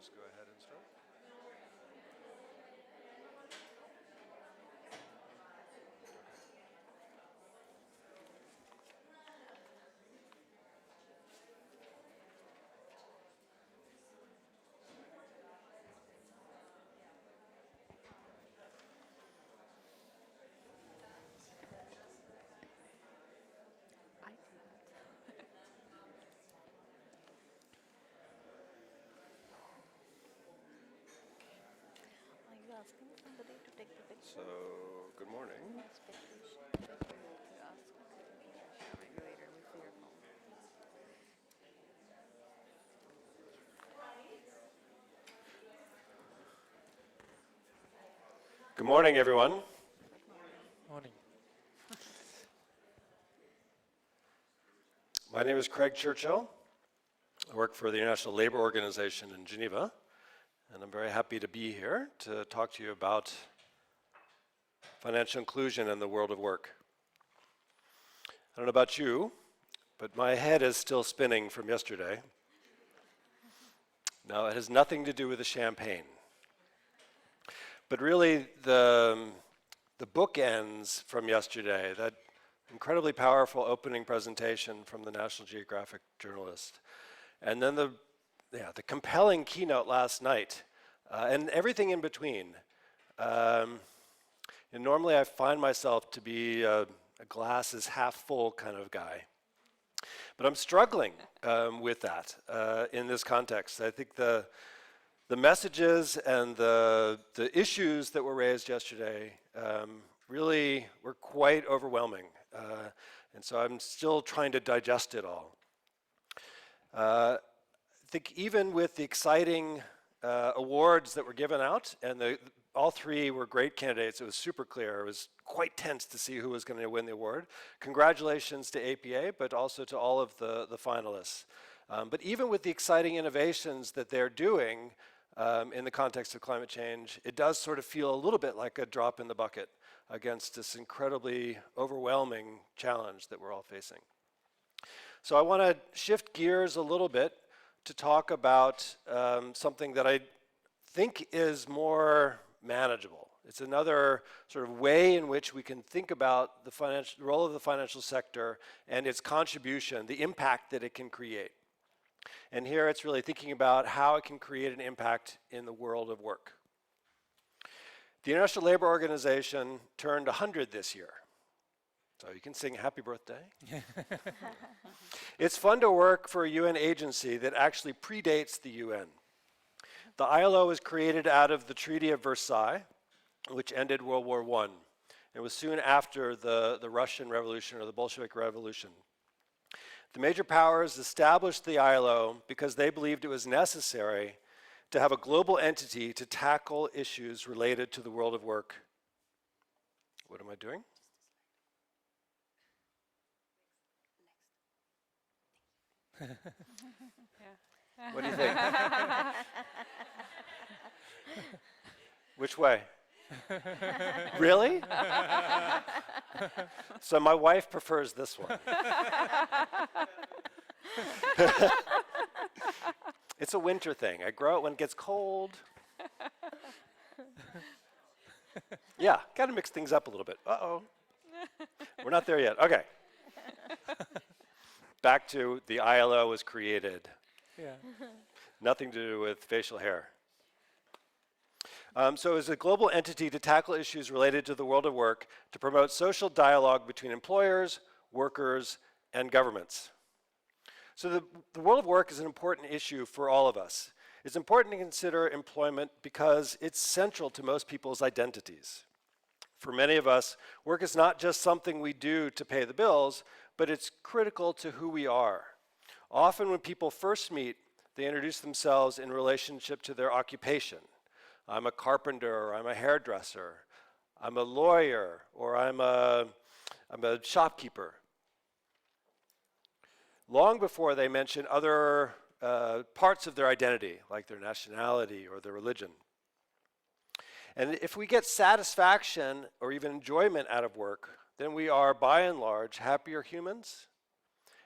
just go ahead and start. Are you asking somebody to take the picture? So, good morning. Expectation. You ask the regulator with your phone. Good morning, everyone. Morning. My name is Craig Churchill. I work for the International Labor Organization in Geneva, and I'm very happy to be here to talk to you about financial inclusion in the world of work. I don't know about you, but my head is still spinning from yesterday. Now, it has nothing to do with the champagne. But really, the bookends from yesterday, that incredibly powerful opening presentation from the National Geographic journalist, and then the compelling keynote last night, and everything in between. And normally I find myself to be a glass is half full kind of guy. But I'm struggling with that in this context. I think the messages and the issues that were raised yesterday really were quite overwhelming. And so I'm still trying to digest it all. I think even with the exciting awards that were given out, and all three were great candidates, it was super clear. It was quite tense to see who was going to win the award. Congratulations to APA, but also to all of the finalists. But even with the exciting innovations that they're doing in the context of climate change, it does sort of feel a little bit like a drop in the bucket against this incredibly overwhelming challenge that we're all facing. So I want to shift gears a little bit to talk about something that I think is more manageable. It's another sort of way in which we can think about the role of the financial sector and its contribution, the impact that it can create. And here it's really thinking about how it can create an impact in the world of work. The International Labor Organization turned 100 this year. So you can sing happy birthday. It's fun to work for a UN agency that actually predates the UN. The ILO was created out of the Treaty of Versailles, which ended World War I. It was soon after the Russian Revolution or the Bolshevik Revolution. The major powers established the ILO because they believed it was necessary to have a global entity to tackle issues related to the world of work. What am I doing? What do you think? Which way? Really? So my wife prefers this one. It's a winter thing. I grow it when it gets cold. Yeah, got to mix things up a little bit. Uh-oh. We're not there yet. Okay. Back to the ILO was created. Yeah. Nothing to do with facial hair. So it was a global entity to tackle issues related to the world of work, to promote social dialogue between employers, workers, and governments. So the world of work is an important issue for all of us. It's important to consider employment because it's central to most people's identities. For many of us, work is not just something we do to pay the bills, but it's critical to who we are. Often when people first meet, they introduce themselves in relationship to their occupation. I'm a carpenter, or I'm a hairdresser, I'm a lawyer, or I'm a shopkeeper. Long before they mention other parts of their identity, like their nationality or their religion. And if we get satisfaction or even enjoyment out of work, then we are, by and large, happier humans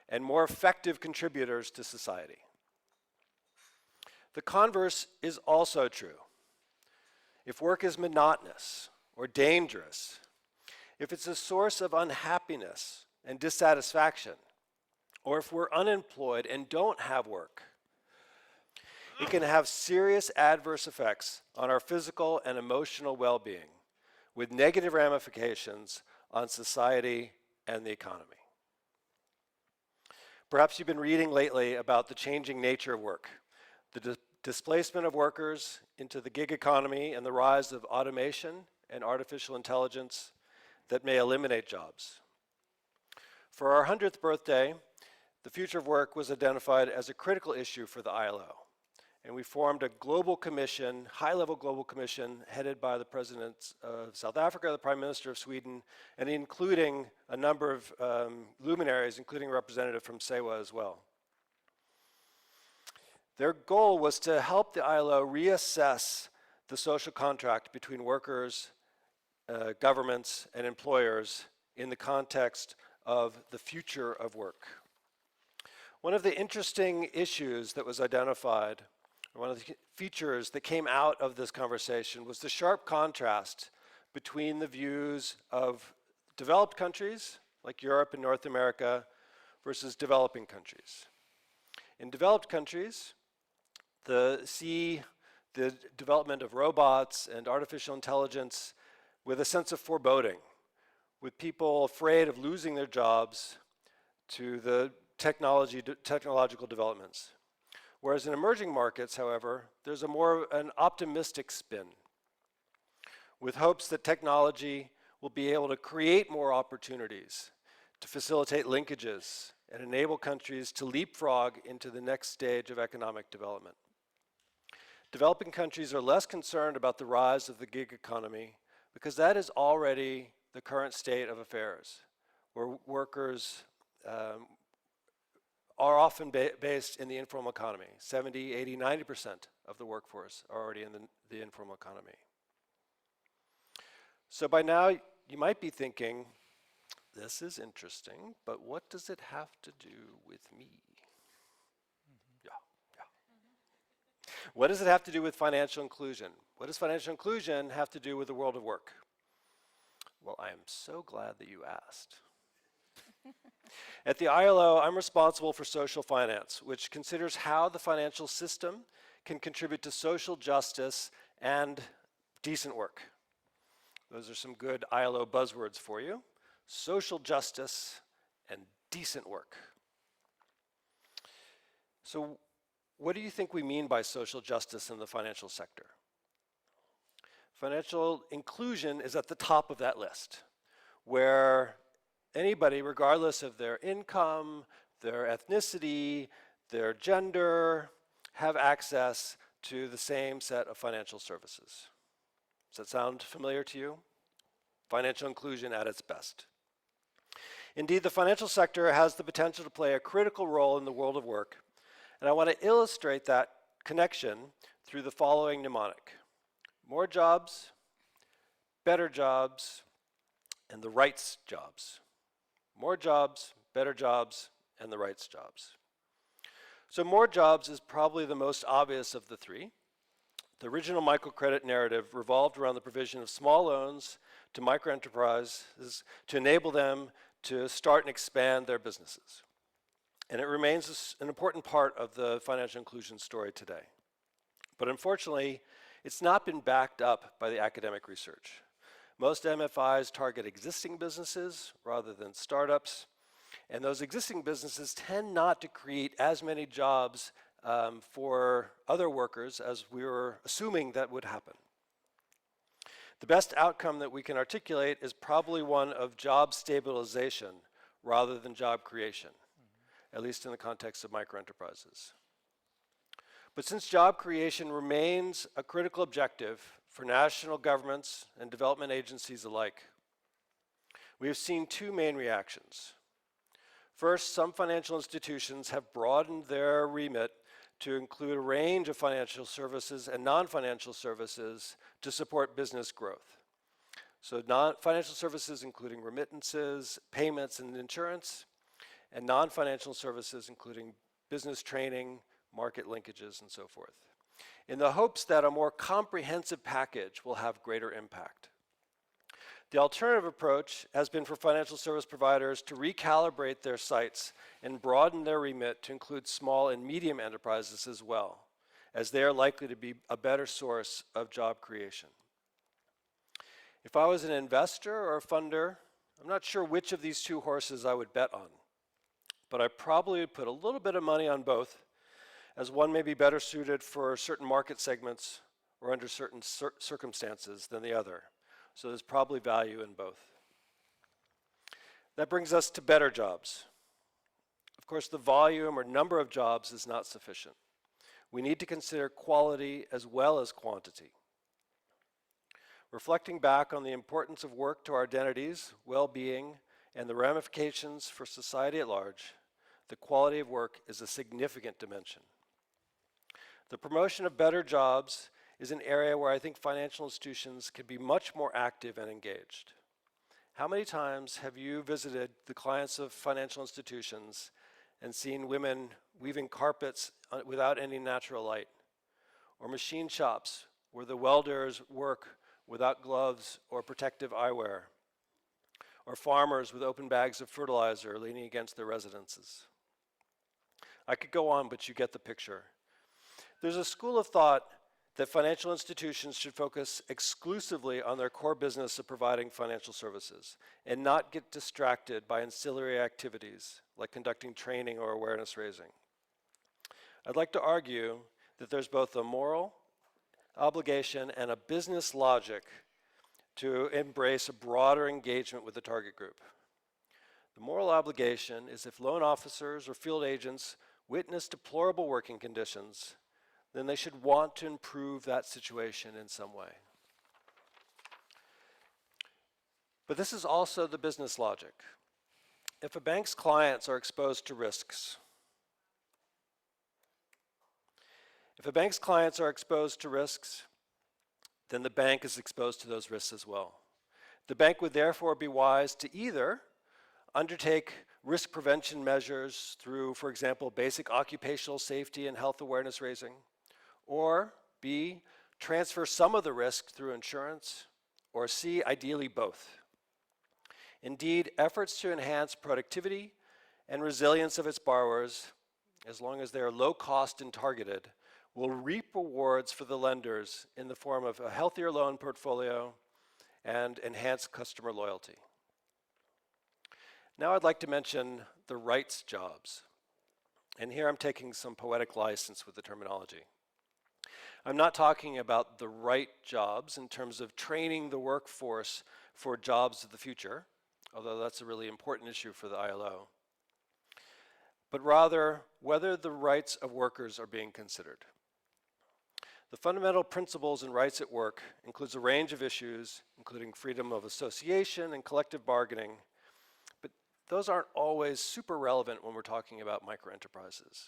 and more effective contributors to society. The converse is also true. If work is monotonous or dangerous, if it's a source of unhappiness and dissatisfaction, or if we're unemployed and don't have work, it can have serious adverse effects on our physical and emotional well-being, with negative ramifications on society and the economy. Perhaps you've been reading lately about the changing nature of work, the displacement of workers into the gig economy, and the rise of automation and artificial intelligence that may eliminate jobs. For our 100th birthday, the future of work was identified as a critical issue for the ILO. And we formed a global commission, high-level global commission, headed by the President of South Africa, the Prime Minister of Sweden, and including a number of luminaries, including a representative from SEWA as well. Their goal was to help the ILO reassess the social contract between workers, governments, and employers in the context of the future of work. One of the interesting issues that was identified, one of the features that came out of this conversation, was the sharp contrast between the views of developed countries, like Europe and North America, versus developing countries. In developed countries, see the development of robots and artificial intelligence with a sense of foreboding, with people afraid of losing their jobs to the technological developments. Whereas in emerging markets, however, there's an optimistic spin, with hopes that technology will be able to create more opportunities, to facilitate linkages, and enable countries to leapfrog into the next stage of economic development. Developing countries are less concerned about the rise of the gig economy because that is already the current state of affairs, where workers are often based in the informal economy. 70, 80, 90% of the workforce are already in the informal economy. So by now, you might be thinking, this is interesting, but what does it have to do with me? Yeah. What does it have to do with financial inclusion? What does financial inclusion have to do with the world of work? Well, I am so glad that you asked. At the ILO, I'm responsible for social finance, which considers how the financial system can contribute to social justice and decent work. Those are some good ILO buzzwords for you: social justice and decent work. So what do you think we mean by social justice in the financial sector? Financial inclusion is at the top of that list, where anybody, regardless of their income, their ethnicity, their gender, have access to the same set of financial services. Does that sound familiar to you? Financial inclusion at its best. Indeed, the financial sector has the potential to play a critical role in the world of work, and I want to illustrate that connection through the following mnemonic: more jobs, better jobs, and the rights jobs. More jobs, better jobs, and the rights jobs. So more jobs is probably the most obvious of the three. The original microcredit narrative revolved around the provision of small loans to microenterprises to enable them to start and expand their businesses. And it remains an important part of the financial inclusion story today. But unfortunately, it's not been backed up by the academic research. Most MFIs target existing businesses rather than startups, and those existing businesses tend not to create as many jobs for other workers as we were assuming that would happen. The best outcome that we can articulate is probably one of job stabilization rather than job creation, at least in the context of microenterprises. But since job creation remains a critical objective for national governments and development agencies alike, we have seen two main reactions. First, some financial institutions have broadened their remit to include a range of financial services and non-financial services to support business growth. So financial services including remittances, payments, and insurance, and non-financial services including business training, market linkages, and so forth. in the hopes that a more comprehensive package will have greater impact. The alternative approach has been for financial service providers to recalibrate their sights and broaden their remit to include small and medium enterprises as well, as they are likely to be a better source of job creation. If I was an investor or a funder, I'm not sure which of these two horses I would bet on, but I probably would put a little bit of money on both, as one may be better suited for certain market segments or under certain circumstances than the other. So there's probably value in both. That brings us to better jobs. Of course, the volume or number of jobs is not sufficient. We need to consider quality as well as quantity. Reflecting back on the importance of work to our identities, well-being, and the ramifications for society at large, the quality of work is a significant dimension. The promotion of better jobs is an area where I think financial institutions can be much more active and engaged. How many times have you visited the clients of financial institutions and seen women weaving carpets without any natural light? Or machine shops where the welders work without gloves or protective eyewear? Or farmers with open bags of fertilizer leaning against their residences? I could go on, but you get the picture. There's a school of thought that financial institutions should focus exclusively on their core business of providing financial services and not get distracted by ancillary activities like conducting training or awareness raising. I'd like to argue that there's both a moral obligation and a business logic to embrace a broader engagement with the target group. The moral obligation is if loan officers or field agents witness deplorable working conditions, then they should want to improve that situation in some way. But this is also the business logic. If a bank's clients are exposed to risks, then the bank is exposed to those risks as well. The bank would therefore be wise to either undertake risk prevention measures through, for example, basic occupational safety and health awareness raising, or B, transfer some of the risk through insurance, or C, ideally both. Indeed, efforts to enhance productivity and resilience of its borrowers, as long as they are low cost and targeted, will reap rewards for the lenders in the form of a healthier loan portfolio and enhanced customer loyalty. Now I'd like to mention the rights jobs. And here I'm taking some poetic license with the terminology. I'm not talking about the right jobs in terms of training the workforce for jobs of the future, although that's a really important issue for the ILO, but rather whether the rights of workers are being considered. The fundamental principles and rights at work includes a range of issues, including freedom of association and collective bargaining, but those aren't always super relevant when we're talking about microenterprises.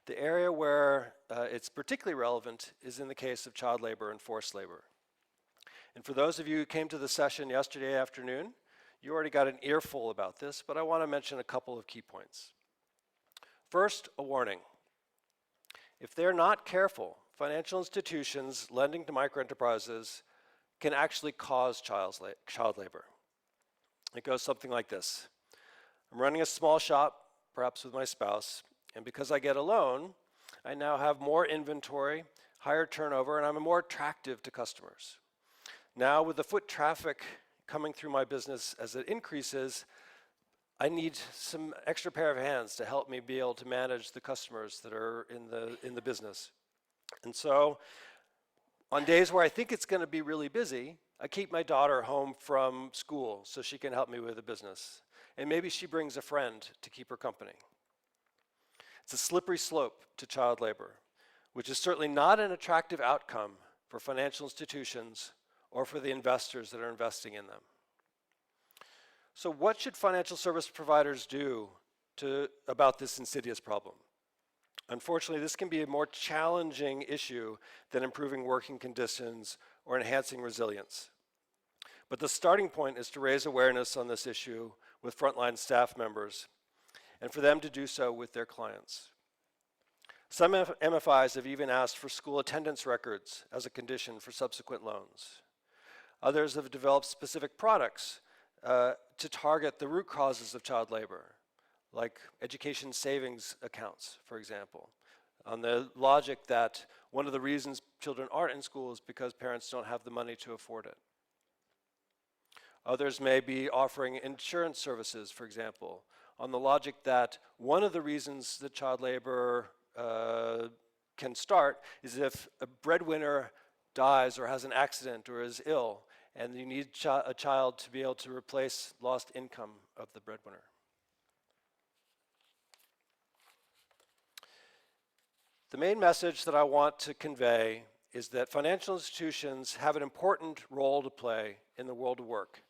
The area where it's particularly relevant is in the case of child labor and forced labor. And for those of you who came to the session yesterday afternoon, you already got an earful about this, but I want to mention a couple of key points. First, a warning. If they're not careful, financial institutions lending to microenterprises can actually cause child labor. It goes something like this. I'm running a small shop, perhaps with my spouse, and because I get a loan, I now have more inventory, higher turnover, and I'm more attractive to customers. Now with the foot traffic coming through my business as it increases, I need some extra pair of hands to help me be able to manage the customers that are in the business. And so on days where I think it's going to be really busy, I keep my daughter home from school so she can help me with the business. And maybe she brings a friend to keep her company. It's a slippery slope to child labor, which is certainly not an attractive outcome for financial institutions or for the investors that are investing in them. So what should financial service providers do about this insidious problem? Unfortunately, this can be a more challenging issue than improving working conditions or enhancing resilience. But the starting point is to raise awareness on this issue with frontline staff members and for them to do so with their clients. Some MFIs have even asked for school attendance records as a condition for subsequent loans. Others have developed specific products to target the root causes of child labor, like education savings accounts, for example, on the logic that one of the reasons children aren't in school is because parents don't have the money to afford it. Others may be offering insurance services, for example, on the logic that one of the reasons that child labor can start is if a breadwinner dies or has an accident or is ill, and you need a child to be able to replace lost income of the breadwinner. The main message that I want to convey is that financial institutions have an important role to play in the world of work.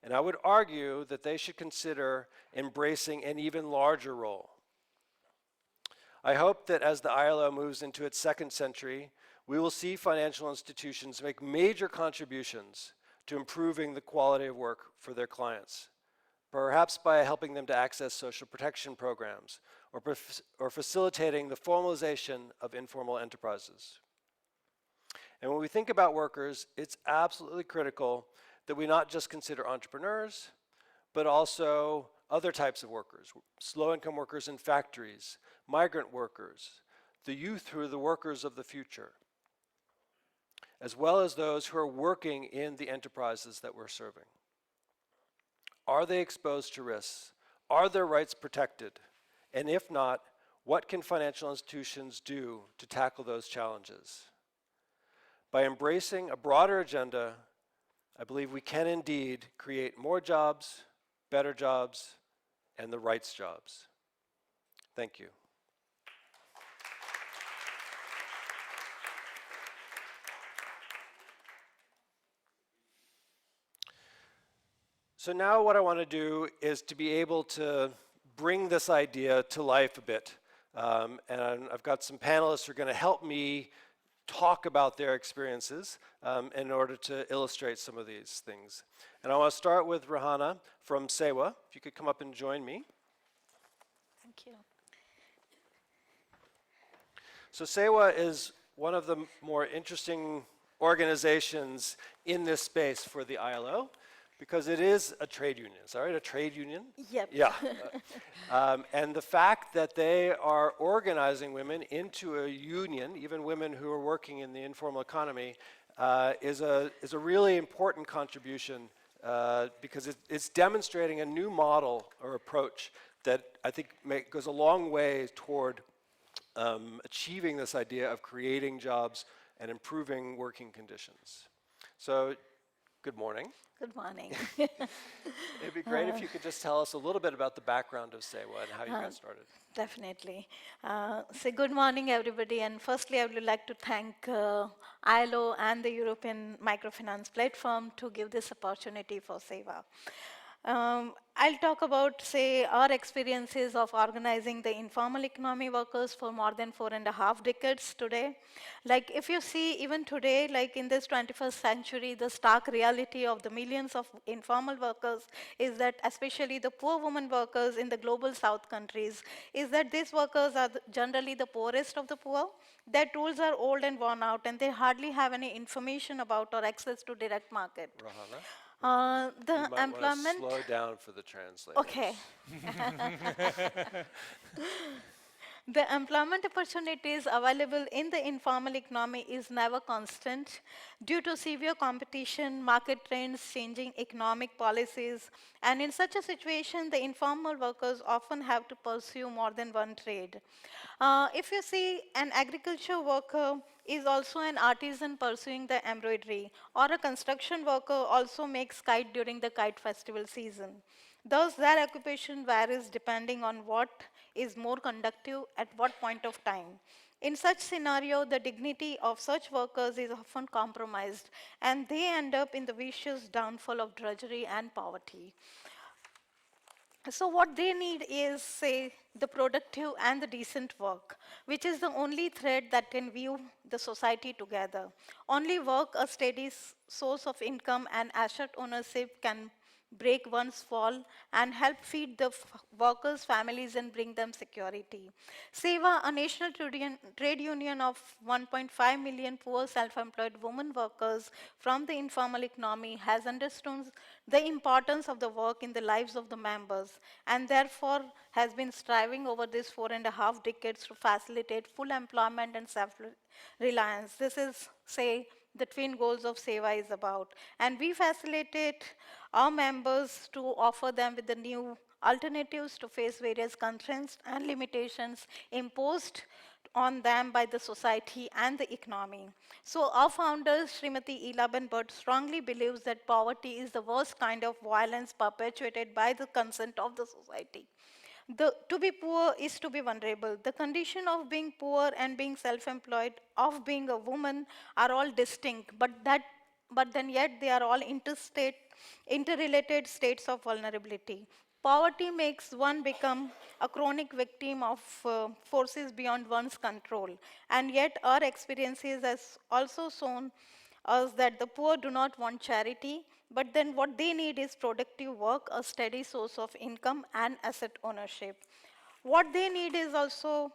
And I would argue that they should consider embracing an even larger role. I hope that as the ILO moves into its second century, we will see financial institutions make major contributions to improving the quality of work for their clients, perhaps by helping them to access social protection programs or facilitating the formalization of informal enterprises. And when we think about workers, it's absolutely critical that we not just consider entrepreneurs, but also other types of workers, low-income workers in factories, migrant workers, the youth who are the workers of the future, as well as those who are working in the enterprises that we're serving. Are they exposed to risks? Are their rights protected? And if not, what can financial institutions do to tackle those challenges? By embracing a broader agenda, I believe we can indeed create more jobs, better jobs, and the rights jobs. Thank you. So now what I want to do is to be able to bring this idea to life a bit. And I've got some panelists who are going to help me talk about their experiences in order to illustrate some of these things. And I want to start with Rahana from SEWA. If you could come up and join me. Thank you. So SEWA is one of the more interesting organizations in this space for the ILO, because it is a trade union. Is that right? A trade union? Yep. Yeah. And the fact that they are organizing women into a union, even women who are working in the informal economy, is a really important contribution because it's demonstrating a new model or approach that I think goes a long way toward achieving this idea of creating jobs and improving working conditions. So, good morning. Good morning. It'd be great if you could just tell us a little bit about the background of SEWA and how you got started. Definitely. So good morning, everybody. And firstly, I would like to thank ILO and the European Microfinance platform to give this opportunity for SEWA. I'll talk about, say, our experiences of organizing the informal economy workers for more than 4.5 decades today. Like, if you see, even today, like in this 21st century, the stark reality of the millions of informal workers is that, especially the poor women workers in the global south countries, is that these workers are generally the poorest of the poor. Their tools are old and worn out, and they hardly have any information about or access to direct market. Rahana? The You might employment. want to slow down for the translators. Okay. The employment opportunities available in the informal economy is never constant due to severe competition, market trends, changing economic policies, and in such a situation, the informal workers often have to pursue more than one trade. If you see, an agriculture worker is also an artisan pursuing the embroidery, or a construction worker also makes kite during the kite festival season. Thus, their occupation varies depending on what is more conductive at what point of time. In such scenario, the dignity of such workers is often compromised, and they end up in the vicious downfall of drudgery and poverty. So what they need is, say, the productive and the decent work, which is the only thread that can weave the society together. Only work, a steady source of income, and asset ownership can break one's fall, and help feed the workers' families and bring them security. SEVA, a national trade union of 1.5 million poor self-employed women workers from the informal economy, has understood the importance of the work in the lives of the members, and therefore has been striving over these 4.5 decades to facilitate full employment and self-reliance. This is, say, the twin goals of SEVA is about. And we facilitate our members to offer them with the new alternatives to face various constraints and limitations imposed on them by the society and the economy. So our founder, Srimati Elaben Bhatt, strongly believes that poverty is the worst kind of violence perpetuated by the consent of the society. To be poor is to be vulnerable. The condition of being poor and being self-employed, of being a woman, are all distinct, but then yet they are all interrelated states of vulnerability. Poverty makes one become a chronic victim of forces beyond one's control. And yet our experiences has also shown us that the poor do not want charity, but then what they need is productive work, a steady source of income, and asset ownership. What they need is also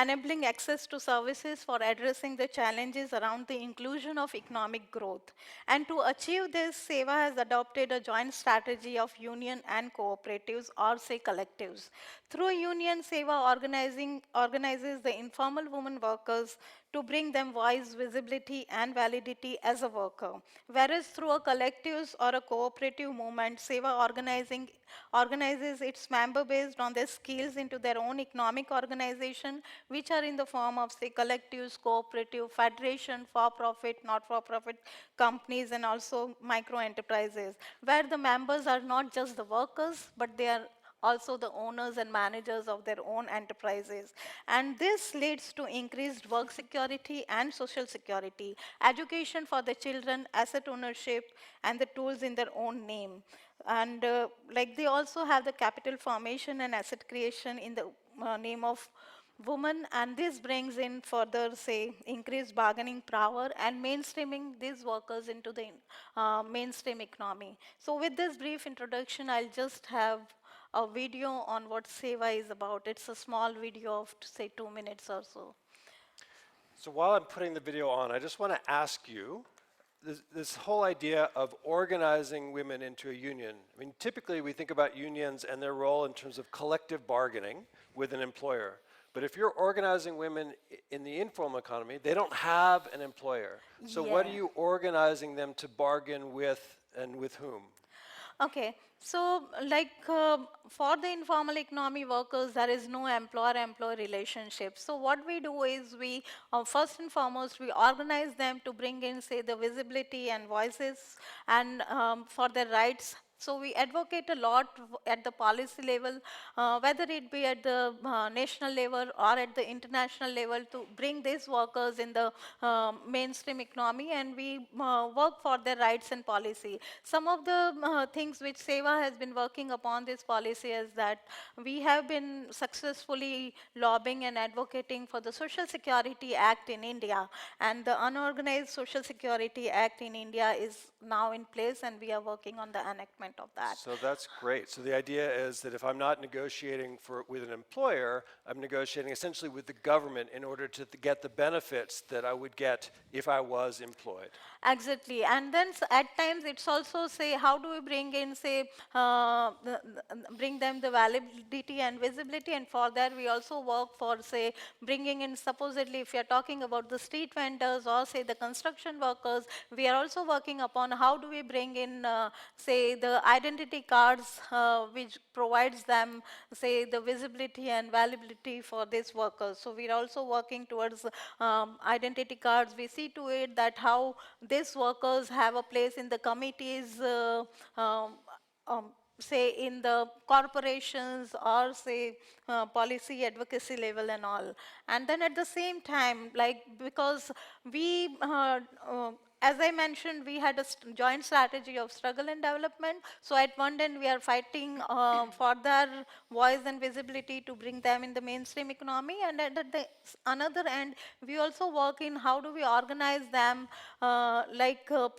enabling access to services for addressing the challenges around the inclusion of economic growth. And to achieve this, SEVA has adopted a joint strategy of union and cooperatives, or say collectives. Through union, SEVA organizes the informal women workers to bring them voice, visibility, and validity as a worker. Whereas through a collectives or a cooperative movement, SEVA organizes its member based on their skills into their own economic organization, which are in the form of, say, collectives, cooperative, federation, for-profit, not-for-profit companies, and also micro-enterprises, where the members are not just the workers, but they are also the owners and managers of their own enterprises. And this leads to increased work security and social security, education for the children, asset ownership, and the tools in their own name. And like they also have the capital formation and asset creation in the name of women, and this brings in further, say, increased bargaining power and mainstreaming these workers into the mainstream economy. So with this brief introduction, I'll just have a video on what SEVA is about. It's a small video of, say, 2 minutes or so. So while I'm putting the video on, I just want to ask you, this whole idea of organizing women into a union. I mean, typically we think about unions and their role in terms of collective bargaining with an employer. But if you're organizing women in the informal economy, they don't have an employer. So what are you organizing them to bargain with, and with whom? Okay, so like for the informal economy workers, there is no employer-employee relationship. So what we do is we, first and foremost, we organize them to bring in, say, the visibility and voices and for their rights. So we advocate a lot at the policy level, whether it be at the national level or at the international level, to bring these workers in the mainstream economy, and we work for their rights and policy. Some of the things which SEVA has been working upon this policy is that we have been successfully lobbying and advocating for the Social Security Act in India, and the Unorganized Social Security Act in India is now in place, and we are working on the enactment of that. So that's great. So the idea is that if I'm not negotiating with an employer, I'm negotiating essentially with the government in order to get the benefits that I would get if I was employed. Exactly, and then at times it's also, say, how do we bring in, say, bring them the validity and visibility, and for that we also work for, say, bringing in, supposedly if you're talking about the street vendors or, say, the construction workers, we are also working upon how do we bring in, say, the identity cards which provides them, say, the visibility and valuability for these workers. So we're also working towards identity cards. We see to it that how these workers have a place in the committees, say in the corporations, or say policy advocacy level and all. And then at the same time, like because we, as I mentioned, we had a joint strategy of struggle and development. So at one end, we are fighting for their voice and visibility to bring them in the mainstream economy. And at the another end, we also work in how do we organize them,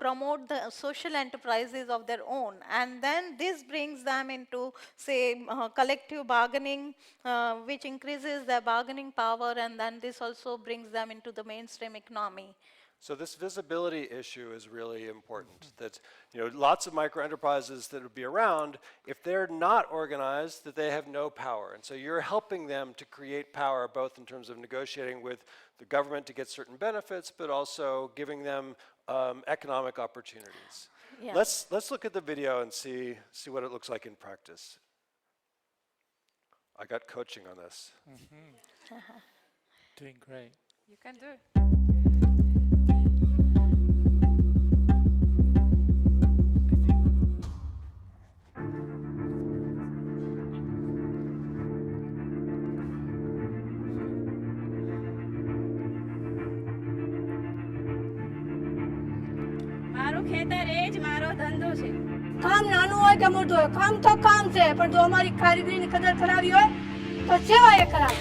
promote the social enterprises of their own. And then this brings them into, say, collective bargaining, which increases their bargaining power. And then this also brings them into the mainstream economy. So this visibility issue is really important, that lots of micro enterprises that would be around, if they're not organized, that they have no power. And so you're helping them to create power, both in terms of negotiating with the government to get certain benefits, but also giving them economic opportunities. Yeah. Let's look at the video and see what it looks like in practice. I got coaching on this. Doing great. You can do it. મારું ખેતર એ જ મારો ધંધો છે કામ નાનું હોય કે મોટું હોય કામ તો કામ છે પણ જો અમારી કારીગરીની કદર કરાવી હોય તો સેવા એ કરાવે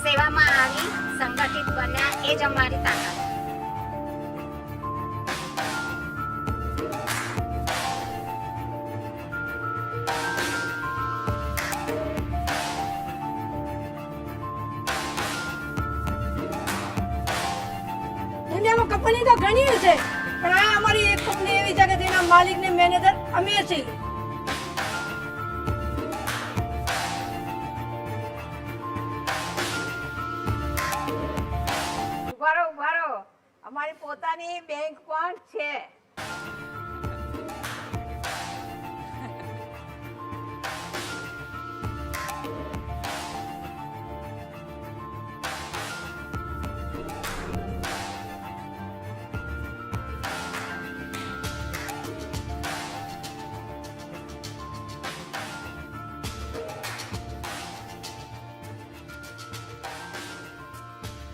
સેવામાં આવી સંગઠિત બન્યા એ જ અમારી તાકાત. દુનિયામાં કંપની તો ઘણી છે પણ આ અમારી એક કંપની એવી છે કે તેના માલિક ને મેનેજર અમે છીએ ઉભારો અમારી પોતાની બેંક પણ છે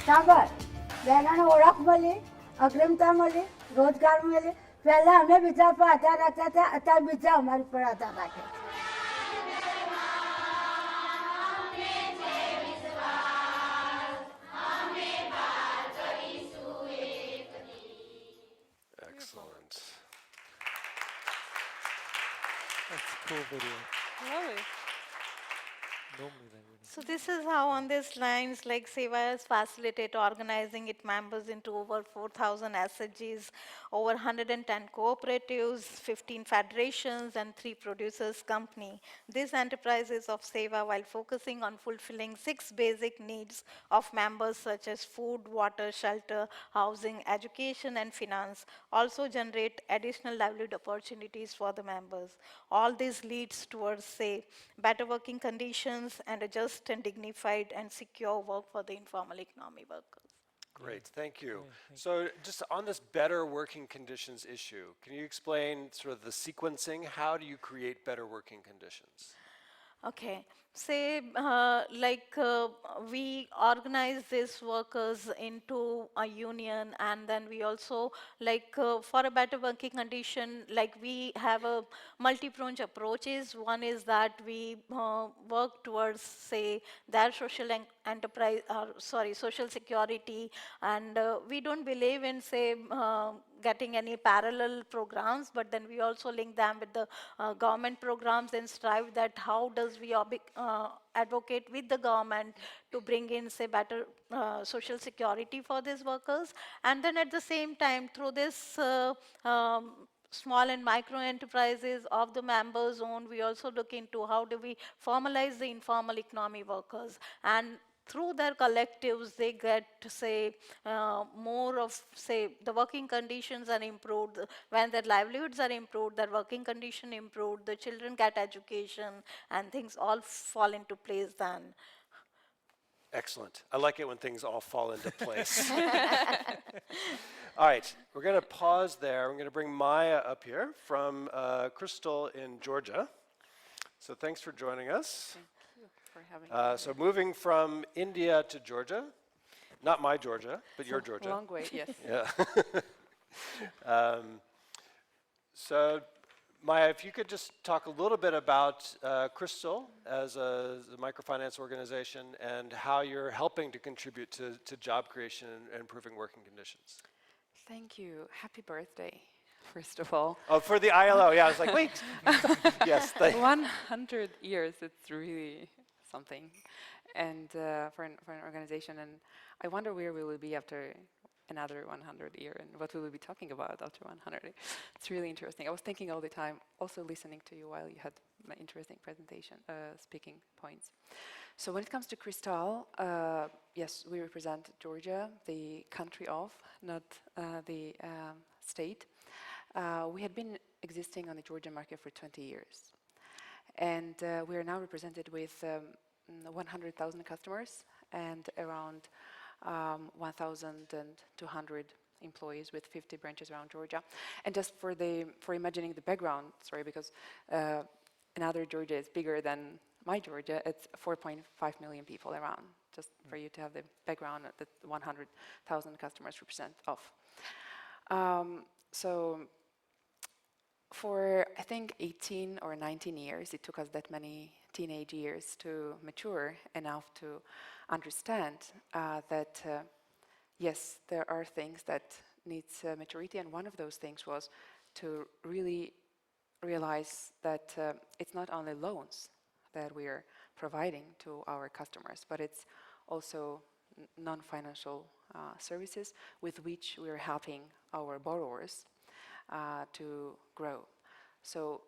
સાંભળ બહેનોને ઓળખ મળી અગ્રિમતા મળી રોજગાર મળી પહેલા અમે બીજા પર આધાર રાખતા હતા અત્યારે બીજા અમારી પર આધાર રાખે Excellent. That's a cool video. Love it. Normally they wouldn't. So this is how on these lines, like Seva has facilitated organizing its members into over 4,000 SHGs, over 110 cooperatives, 15 federations, and 3 producers company. These enterprises of Seva, while focusing on fulfilling 6 basic needs of members such as food, water, shelter, housing, education, and finance, also generate additional livelihood opportunities for the members. All this leads towards, say, better working conditions and a just and dignified and secure work for the informal economy workers. Great, thank you. So just on this better working conditions issue, can you explain sort of the sequencing? How do you create better working conditions? Okay, say we organize these workers into a union, and then we also for a better working condition, we have a multi-pronged approaches. One is that we work towards, say, their social enterprise, social security, and we don't believe in, say, getting any parallel programs, but then we also link them with the government programs and strive that how does we advocate with the government to bring in, say, better social security for these workers. And then at the same time, through this small and micro enterprises of the members own, we also look into how do we formalize the informal economy workers. And through their collectives, they get, say, more of, say, the working conditions are improved. When their livelihoods are improved, their working condition improved, the children get education, and things all fall into place then. Excellent. I like it when things all fall into place. All right, we're going to pause there. I'm going to bring Maya up here from Crystal in Georgia. So thanks for joining us. Thank you for having me. So moving from India to Georgia, not my Georgia, but your Georgia. Long way, yes. Yeah. So, Maya, if you could just talk a little bit about Crystal as a microfinance organization and how you're helping to contribute to job creation and improving working conditions. Thank you. Happy birthday, first of all. Oh, for the ILO, yeah, I was like, wait. Yes, thank you. 100 years, it's really something. And for an organization, and I wonder where we will be after another 100 year and what we will be talking about after 100. It's really interesting. I was thinking all the time, also listening to you while you had my interesting presentation, speaking points. So when it comes to Crystal, yes, we represent Georgia, the country of, not the state. We had been existing on the Georgian market for 20 years. And we are now represented with 100,000 customers and around 1,200 employees with 50 branches around Georgia. And just for imagining the background, sorry, because another Georgia is bigger than my Georgia, it's 4.5 million people around, just for you to have the background that 100,000 customers represent of. So for, I think, 18 or 19 years, it took us that many teenage years to mature enough to understand that, yes, there are things that needs maturity, and one of those things was to really realize that it's not only loans that we are providing to our customers, but it's also non-financial services with which we are helping our borrowers to grow. So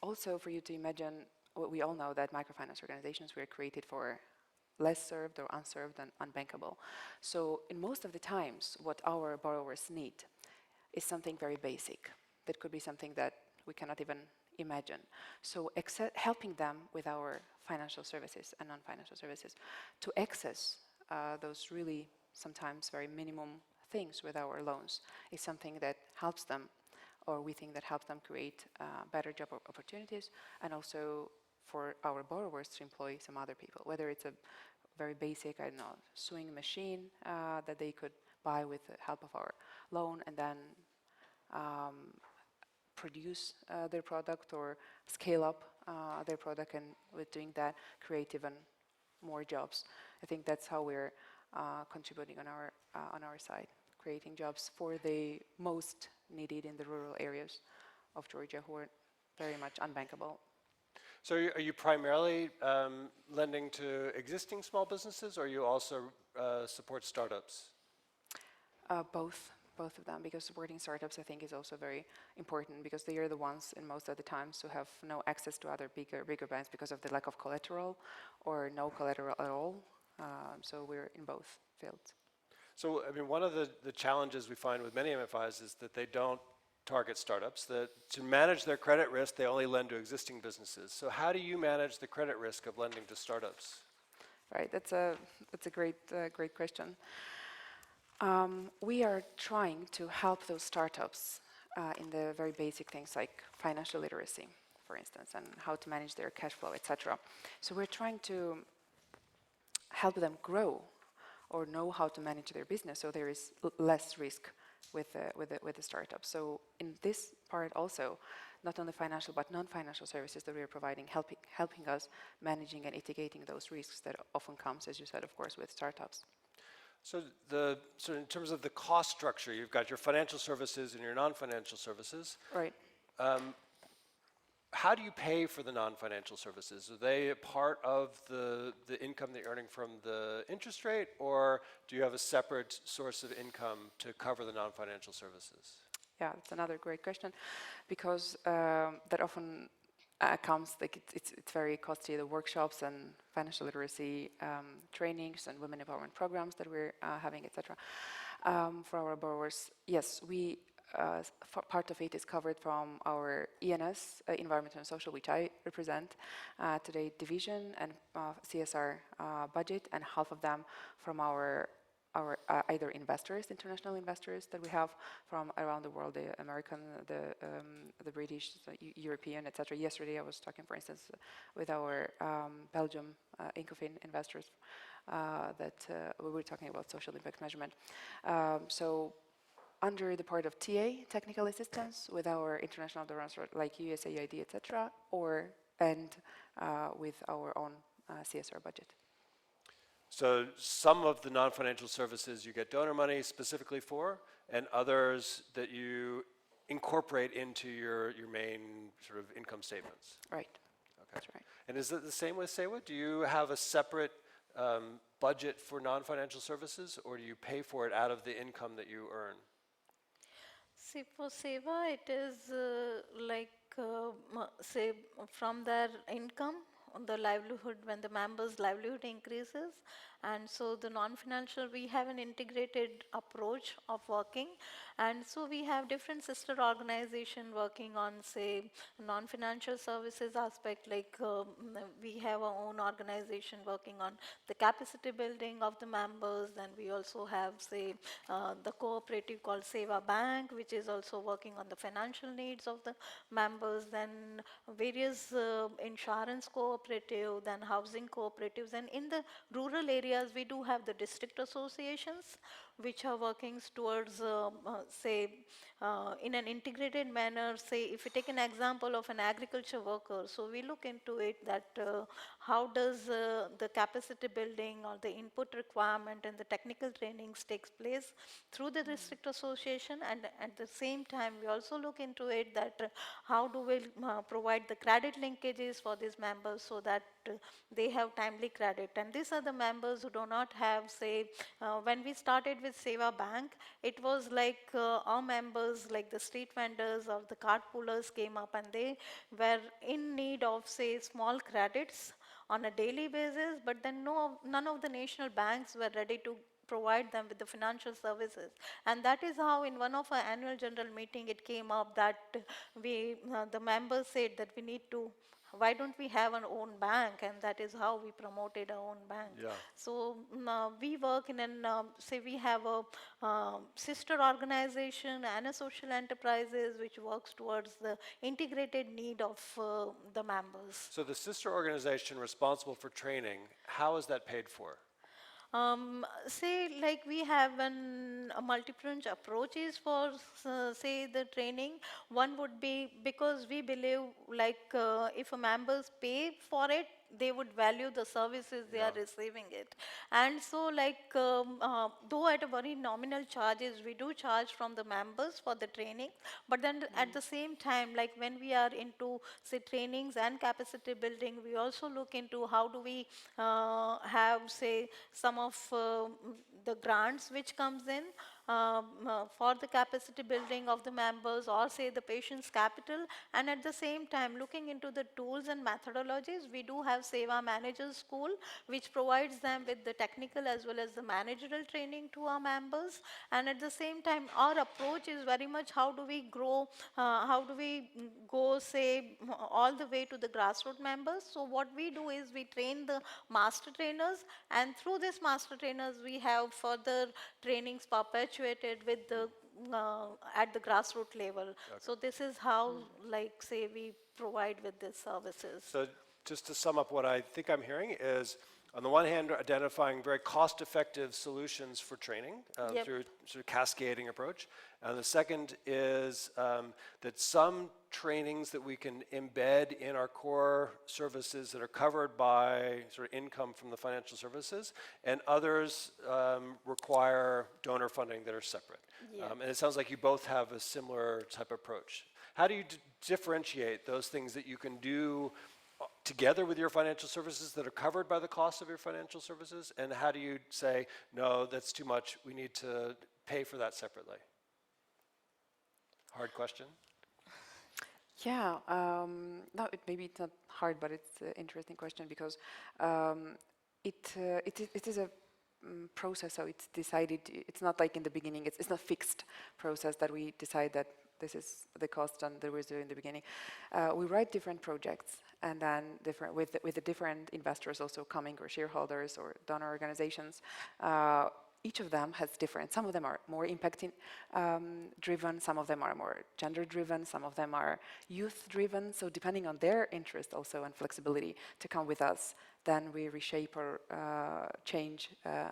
also for you to imagine, we all know that microfinance organizations were created for less served or unserved and unbankable. So in most of the times, what our borrowers need is something very basic. That could be something that we cannot even imagine. So helping them with our financial services and non-financial services to access those really sometimes very minimum things with our loans is something that helps them, or we think that helps them create better job opportunities, and also for our borrowers to employ some other people, whether it's a very basic, I don't know, sewing machine that they could buy with the help of our loan and then produce their product or scale up their product, and with doing that create even more jobs. I think that's how we're contributing on our side, creating jobs for the most needed in the rural areas of Georgia who are very much unbankable. So are you primarily lending to existing small businesses, or you also support startups? Both of them, because supporting startups I think is also very important, because they are the ones in most of the times who have no access to other bigger banks because of the lack of collateral or no collateral at all. So we're in both fields. So I mean, one of the challenges we find with many MFIs is that they don't target startups, that to manage their credit risk, they only lend to existing businesses. So how do you manage the credit risk of lending to startups? Right, that's a great question. We are trying to help those startups in the very basic things like financial literacy, for instance, and how to manage their cash flow, etc. So we're trying to help them grow or know how to manage their business, so there is less risk with the startup. So in this part also, not only financial but non-financial services that we are providing, helping us managing and mitigating those risks that often comes, as you said, of course, with startups. So in terms of the cost structure, you've got your financial services and your non-financial services. Right. How do you pay for the non-financial services? Are they a part of the income that you're earning from the interest rate, or do you have a separate source of income to cover the non-financial services? Yeah, that's another great question, because that often comes, like it's very costly, the workshops and financial literacy trainings and women empowerment programs that we're having, etc. For our borrowers. Yes, we part of it is covered from our ENS, Environment and Social, which I represent today, division and CSR budget, and half of them from our either investors, international investors that we have from around the world, the American, the British, the European, etc. Yesterday I was talking, for instance, with our Belgium Incofin investors that we were talking about social impact measurement. So under the part of TA, technical assistance, with our international donors like USAID, etc., and with our own CSR budget. So some of the non-financial services you get donor money specifically for, and others that you incorporate into your main sort of income statements. Right. Okay. That's right. And is it the same with SEWA? Do you have a separate budget for non-financial services, or do you pay for it out of the income that you earn? See, for SEWA, it is say from their income, on the livelihood, when the members' livelihood increases. And so the non-financial, we have an integrated approach of working. And so we have different sister organization working on, say, non-financial services aspect, like we have our own organization working on the capacity building of the members. Then we also have, say, the cooperative called Seva Bank, which is also working on the financial needs of the members. Then various insurance cooperative, then housing cooperatives. And in the rural areas, we do have the district associations, which are working towards, say, in an integrated manner. Say, if you take an example of an agriculture worker, so we look into it that how does the capacity building or the input requirement and the technical trainings takes place through the district association, and at the same time we also look into it that how do we provide the credit linkages for these members so that they have timely credit. And these are the members who do not have, say, when we started with Seva Bank, it was like our members, like the street vendors or the card pullers came up, and they were in need of, say, small credits on a daily basis, but then none of the national banks were ready to provide them with the financial services. And that is how in one of our annual general meeting it came up that we, the members said that we need to, why don't we have our own bank? And that is how we promoted our own bank. Yeah. So we work in an, say we have a sister organization and a social enterprises which works towards the integrated need of the members. So the sister organization responsible for training, how is that paid for? Say like we have a multi-pronged approaches for say the training. One would be because we believe like if a members pay for it, they would value the services they are receiving it. And so like though at a very nominal charges, we do charge from the members for the training, but then at the same time, like when we are into say trainings and capacity building, we also look into how do we have say some of the grants which comes in for the capacity building of the members, or say the patient's capital, and at the same time looking into the tools and methodologies. We do have Seva Managers School, which provides them with the technical as well as the managerial training to our members, and at the same time our approach is very much how do we grow, how do we go say all the way to the grassroots members. So what we do is we train the master trainers, and through this master trainers we have further trainings perpetuated with the at the grassroots level. So this is how like say we provide with these services. So just to sum up what I think I'm hearing is, on the one hand, identifying very cost-effective solutions for training through sort of cascading approach. And the second is that some trainings that we can embed in our core services that are covered by sort of income from the financial services, and others require donor funding that are separate. And it sounds like you both have a similar type of approach. How do you differentiate those things that you can do together with your financial services that are covered by the cost of your financial services, and how do you say, no, that's too much, we need to pay for that separately? Hard question. Yeah, no, maybe it's not hard, but it's an interesting question because it is a process. So it's decided. It's not like in the beginning. It's not fixed process that we decide that this is the cost and the reserve in the beginning. We write different projects, and then different with the different investors also coming, or shareholders or donor organizations. Each of them has different. Some of them are more impact driven, some of them are more gender driven, some of them are youth driven. So depending on their interest also and flexibility to come with us, then we reshape or change.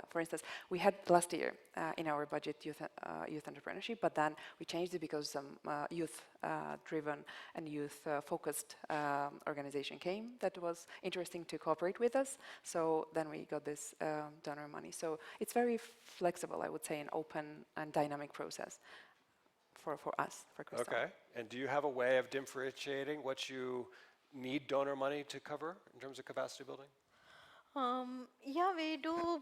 For instance, we had last year in our budget youth entrepreneurship, but then we changed it because some youth driven and youth focused organization came that was interesting to cooperate with us. So then we got this donor money. So it's very flexible, I would say, an open and dynamic process for us, for Crystal. Okay. And do you have a way of differentiating what you need donor money to cover in terms of capacity building? Yeah, we do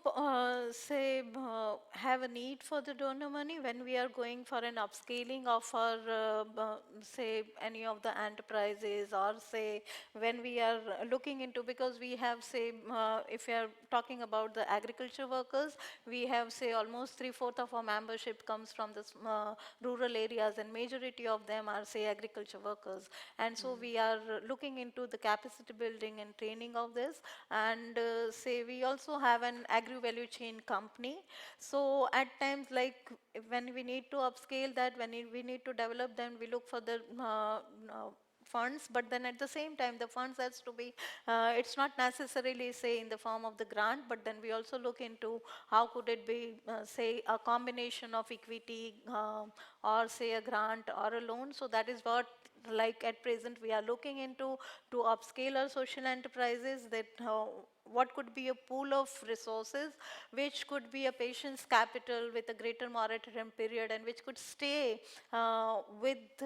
have a need for the donor money when we are going for an upscaling of our, say, any of the enterprises, or say when we are looking into, because we have, say, if we are talking about the agriculture workers, we have, say, almost 3/4 of our membership comes from the rural areas, and majority of them are, say, agriculture workers. And so we are looking into the capacity building and training of this, and say we also have an agri-value chain company. So at times, like when we need to upscale that, when we need to develop them, we look for the funds, but then at the same time the funds has to be, it's not necessarily say in the form of the grant, but then we also look into how could it be say a combination of equity or say a grant or a loan. So that is what, like at present, we are looking into to upscale our social enterprises, that what could be a pool of resources which could be a patient's capital with a greater moratorium period, and which could stay with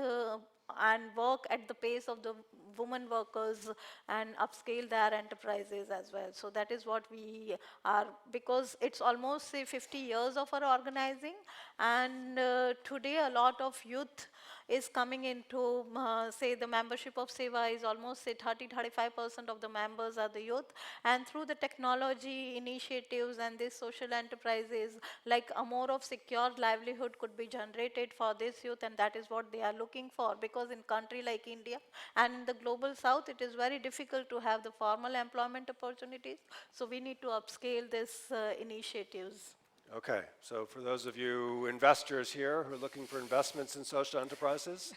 and work at the pace of the women workers and upscale their enterprises as well. So that is what we are, because it's almost say 50 years of our organizing, and today a lot of youth is coming into, say, the membership of Seva is almost, say, 30-35% of the members are the youth. And through the technology initiatives and these social enterprises, like a more of secure livelihood could be generated for this youth, and that is what they are looking for. Because in country like India and in the global south, it is very difficult to have the formal employment opportunities. So we need to upscale these initiatives. Okay, so for those of you investors here who are looking for investments in social enterprises,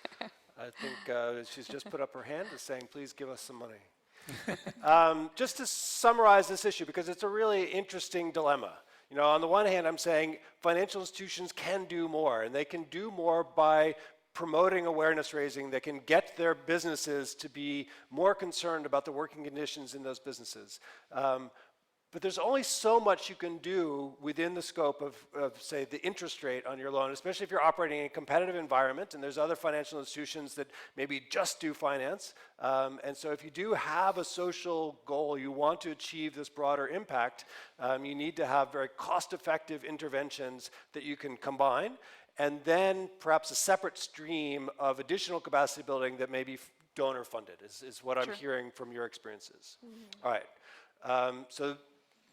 I think she's just put up her hand as saying, please give us some money. Just to summarize this issue, because it's a really interesting dilemma. You know, on the one hand, I'm saying financial institutions can do more, and they can do more by promoting awareness raising. They can get their businesses to be more concerned about the working conditions in those businesses. But there's only so much you can do within the scope of, say, the interest rate on your loan, especially if you're operating in a competitive environment and there's other financial institutions that maybe just do finance. And so if you do have a social goal, you want to achieve this broader impact, you need to have very cost-effective interventions that you can combine, and then perhaps a separate stream of additional capacity building that may be donor funded, is what I'm hearing from your experiences. All right. So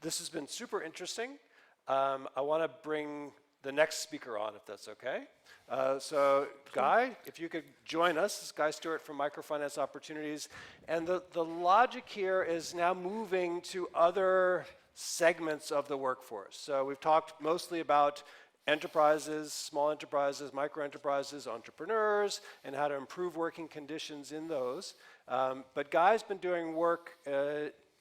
this has been super interesting. I want to bring the next speaker on, if that's okay. So Guy, if you could join us. This is Guy Stewart from Microfinance Opportunities. And the logic here is now moving to other segments of the workforce. So we've talked mostly about enterprises, small enterprises, micro enterprises, entrepreneurs, and how to improve working conditions in those. But Guy's been doing work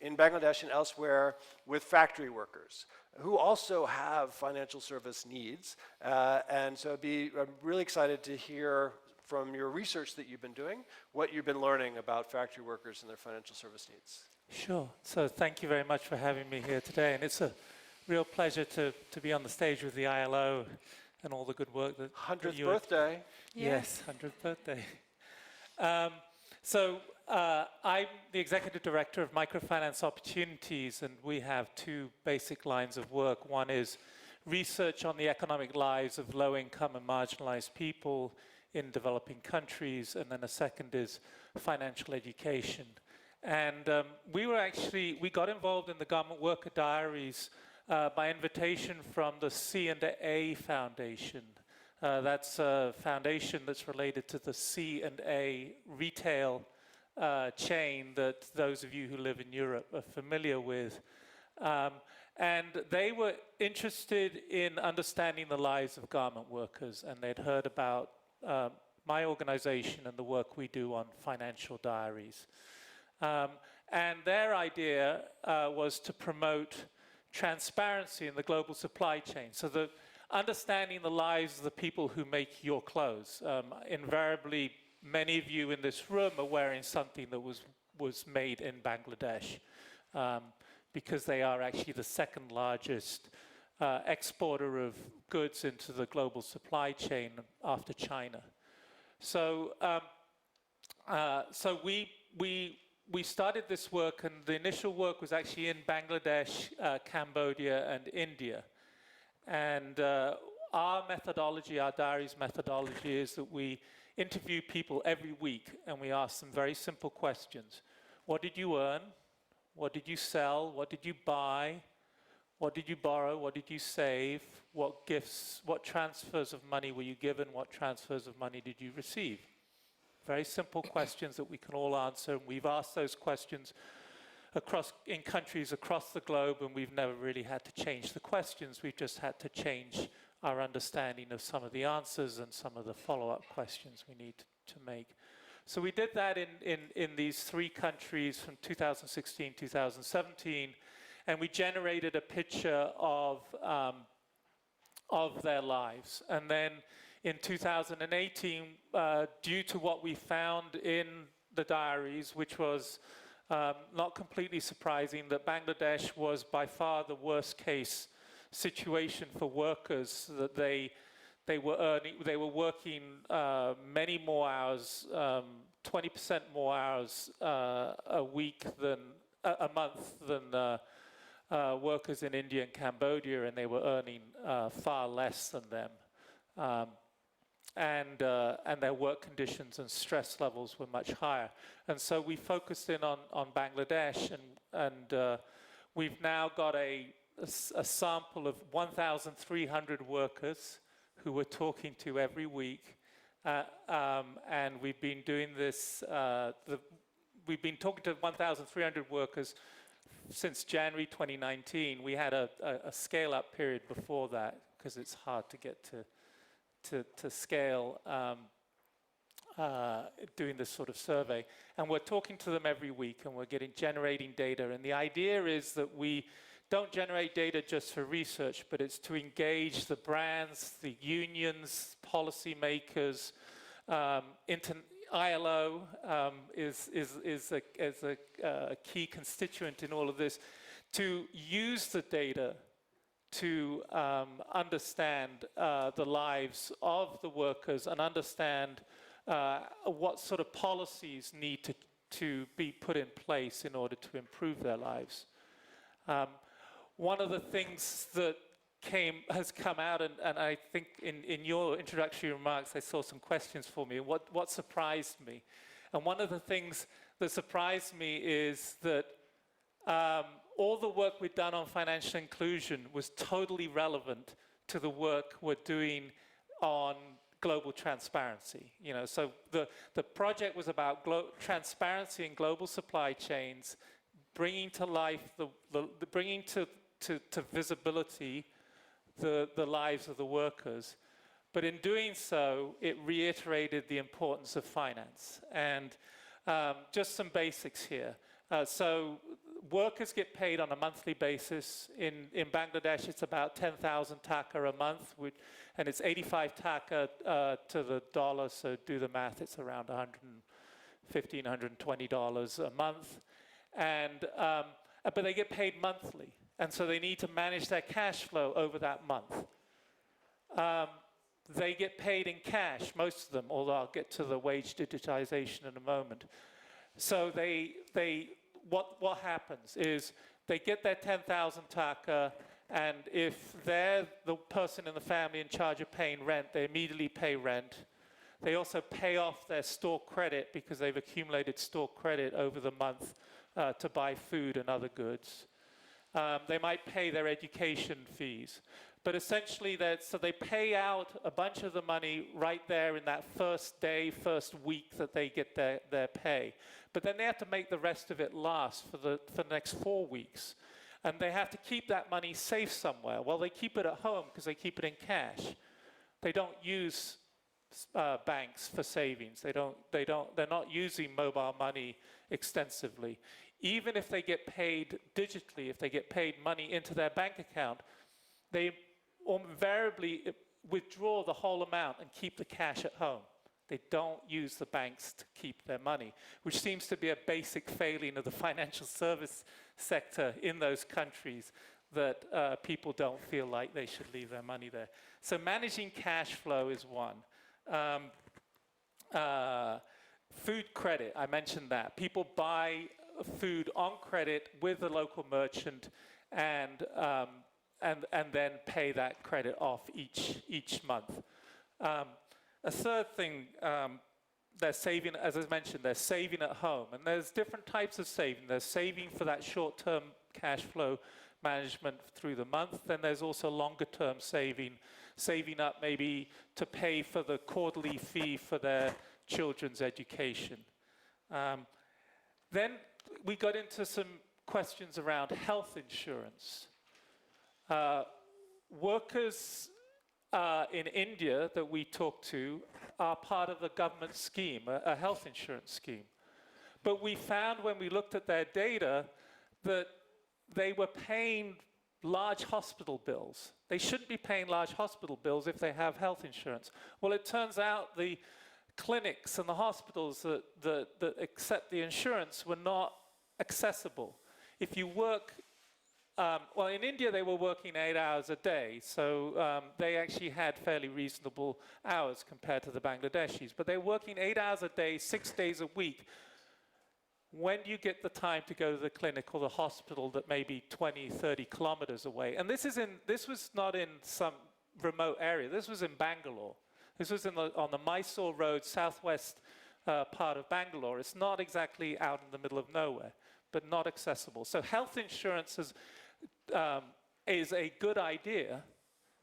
in Bangladesh and elsewhere with factory workers who also have financial service needs. And so I'm really excited to hear from your research that you've been doing, what you've been learning about factory workers and their financial service needs. Sure. So thank you very much for having me here today. And it's a real pleasure to be on the stage with the ILO and all the good work that 100th you birthday. Yes, 100th birthday. I'm the executive director of Microfinance Opportunities, and we have two basic lines of work. One is research on the economic lives of low-income and marginalized people in developing countries, and then a second is financial education. And we got involved in the Government Worker Diaries by invitation from the C&A Foundation. That's a foundation that's related to the C&A retail chain that those of you who live in Europe are familiar with. And they were interested in understanding the lives of garment workers, and they'd heard about my organization and the work we do on financial diaries. And their idea was to promote transparency in the global supply chain. So the understanding the lives of the people who make your clothes. Invariably, many of you in this room are wearing something that was made in Bangladesh, because they are actually the second largest exporter of goods into the global supply chain after China. So, we started this work, and the initial work was actually in Bangladesh, Cambodia, and India. And our methodology, our diaries methodology, is that we interview people every week, and we ask them very simple questions. What did you earn? What did you sell? What did you buy? What did you borrow? What did you save? What gifts, what transfers of money were you given? What transfers of money did you receive? Very simple questions that we can all answer. And we've asked those questions in countries across the globe, and we've never really had to change the questions. We've just had to change our understanding of some of the answers and some of the follow-up questions we need to make. So we did that in these 3 countries from 2016, 2017, and we generated a picture of their lives. And then in 2018, due to what we found in the diaries, which was not completely surprising, that Bangladesh was by far the worst case situation for workers, that they were working many more hours, 20% more hours a month than workers in India and Cambodia, and they were earning far less than them. And their work conditions and stress levels were much higher. And so we focused in on Bangladesh, and we've now got a sample of 1,300 workers who we're talking to every week. And we've been doing this, we've been talking to 1,300 workers since January 2019. We had a scale-up period before that, because it's hard to get to scale doing this sort of survey. And we're talking to them every week, and we're generating data. And the idea is that we don't generate data just for research, but it's to engage the brands, the unions, policymakers. ILO is a key constituent in all of this, to use the data to understand the lives of the workers and understand what sort of policies need to be put in place in order to improve their lives. One of the things that has come out, and I think in your introductory remarks I saw some questions for me, what surprised me. And one of the things that surprised me is that all the work we've done on financial inclusion was totally relevant to the work we're doing on global transparency. You know, so the project was about transparency in global supply chains, bringing to life, bringing to visibility the lives of the workers. But in doing so, it reiterated the importance of finance. And just some basics here. So workers get paid on a monthly basis. In Bangladesh, it's about 10,000 taka a month, and it's 85 taka to the dollar, so do the math, it's around $115, $120 a month. And, but they get paid monthly, and so they need to manage their cash flow over that month. They get paid in cash, most of them, although I'll get to the wage digitization in a moment. So what happens is they get their 10,000 taka, and if they're the person in the family in charge of paying rent, they immediately pay rent. They also pay off their store credit because they've accumulated store credit over the month to buy food and other goods. They might pay their education fees. But essentially, so they pay out a bunch of the money right there in that first day, first week that they get their pay. But then they have to make the rest of it last for the next 4 weeks. And they have to keep that money safe somewhere. Well, they keep it at home because they keep it in cash. They don't use banks for savings. They're not using mobile money extensively. Even if they get paid digitally, if they get paid money into their bank account, they invariably withdraw the whole amount and keep the cash at home. They don't use the banks to keep their money, which seems to be a basic failing of the financial service sector in those countries, that people don't feel like they should leave their money there. So managing cash flow is one. Food credit, I mentioned that. People buy food on credit with the local merchant and then pay that credit off each month. A third thing, they're saving, as I mentioned, they're saving at home. And there's different types of saving. There's saving for that short-term cash flow management through the month. Then there's also longer-term saving up maybe to pay for the quarterly fee for their children's education. Then we got into some questions around health insurance. Workers in India that we talked to are part of the government scheme, a health insurance scheme. But we found when we looked at their data that they were paying large hospital bills. They shouldn't be paying large hospital bills if they have health insurance. Well, it turns out the clinics and the hospitals that accept the insurance were not accessible. If you work, well, in India they were working 8 hours a day, so they actually had fairly reasonable hours compared to the Bangladeshis. But they're working 8 hours a day, 6 days a week. When do you get the time to go to the clinic or the hospital that may be 20, 30 kilometers away? And this was not in some remote area. This was in Bangalore. This was on the Mysore Road, southwest part of Bangalore. It's not exactly out in the middle of nowhere, but not accessible. So health insurance is a good idea,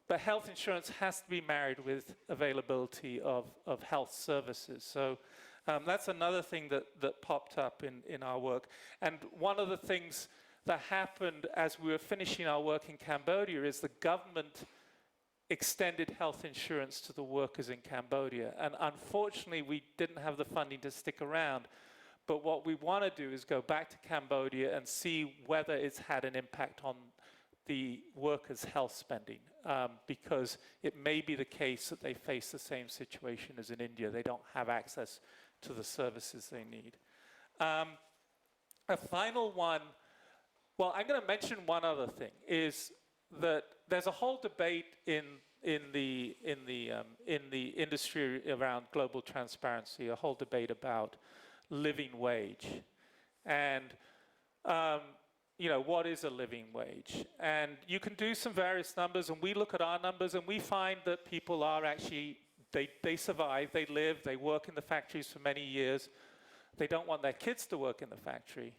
but health insurance has to be married with availability of health services. So that's another thing that popped up in our work. And one of the things that happened as we were finishing our work in Cambodia is the government extended health insurance to the workers in Cambodia. And unfortunately, we didn't have the funding to stick around. But what we want to do is go back to Cambodia and see whether it's had an impact on the workers' health spending, because it may be the case that they face the same situation as in India. They don't have access to the services they need. A final one, well, I'm going to mention one other thing, is that there's a whole debate in the industry around global transparency, a whole debate about living wage. And, you know, what is a living wage? And you can do some various numbers, and we look at our numbers, and we find that people are actually, they survive, they live, they work in the factories for many years. They don't want their kids to work in the factory,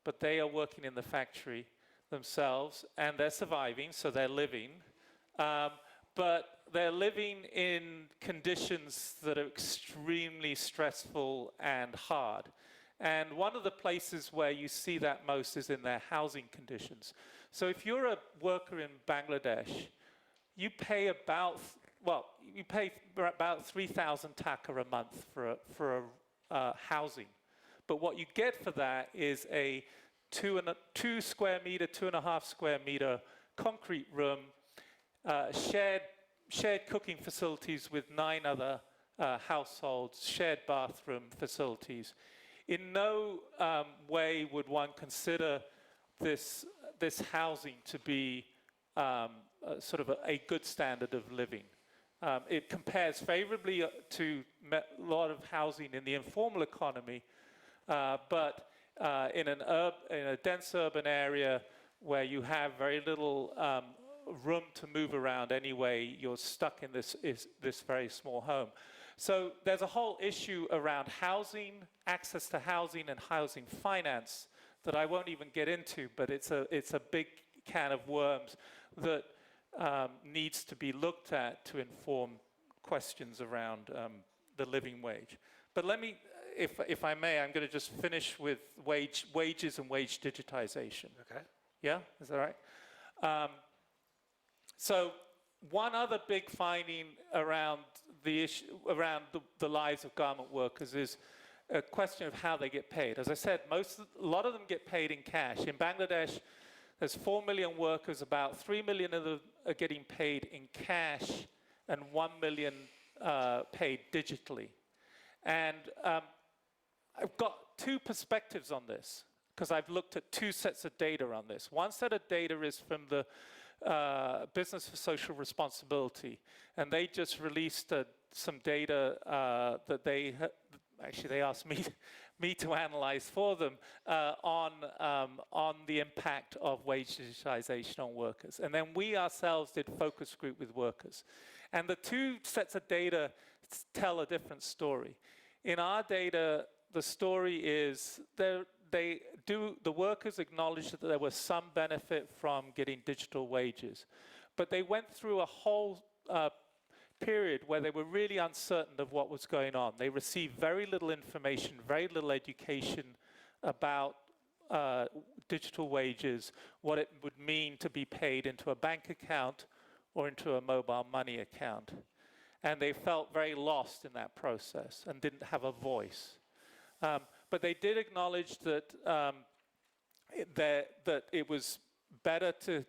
but they are working in the factory themselves, and they're surviving, so they're living. But they're living in conditions that are extremely stressful and hard. And one of the places where you see that most is in their housing conditions. So if you're a worker in Bangladesh, you pay about, well, you pay about 3,000 taka a month for housing. But what you get for that is a 2 square meter, 2.5 square meter concrete room, shared cooking facilities with 9 other households, shared bathroom facilities. In no way would one consider this housing to be sort of a good standard of living. It compares favorably to a lot of housing in the informal economy, but in a dense urban area where you have very little room to move around anyway, you're stuck in this very small home. So there's a whole issue around housing, access to housing and housing finance that I won't even get into, but it's a big can of worms that needs to be looked at to inform questions around the living wage. But let me, if I may, I'm going to just finish with wages and wage digitization. Okay. Yeah, is that right? So one other big finding around the issue, around the lives of garment workers is a question of how they get paid. As I said, a lot of them get paid in cash. In Bangladesh, there's 4 million workers, about 3 million of them are getting paid in cash and 1 million paid digitally. And I've got two perspectives on this, because I've looked at two sets of data on this. One set of data is from the Business for Social Responsibility, and they just released some data that they asked me to analyze for them on the impact of wage digitization on workers. And then we ourselves did focus group with workers. And the two sets of data tell a different story. In our data, the story is the workers acknowledged that there was some benefit from getting digital wages, but they went through a whole period where they were really uncertain of what was going on. They received very little information, very little education about digital wages, what it would mean to be paid into a bank account or into a mobile money account. And they felt very lost in that process and didn't have a voice. But they did acknowledge that that it was better to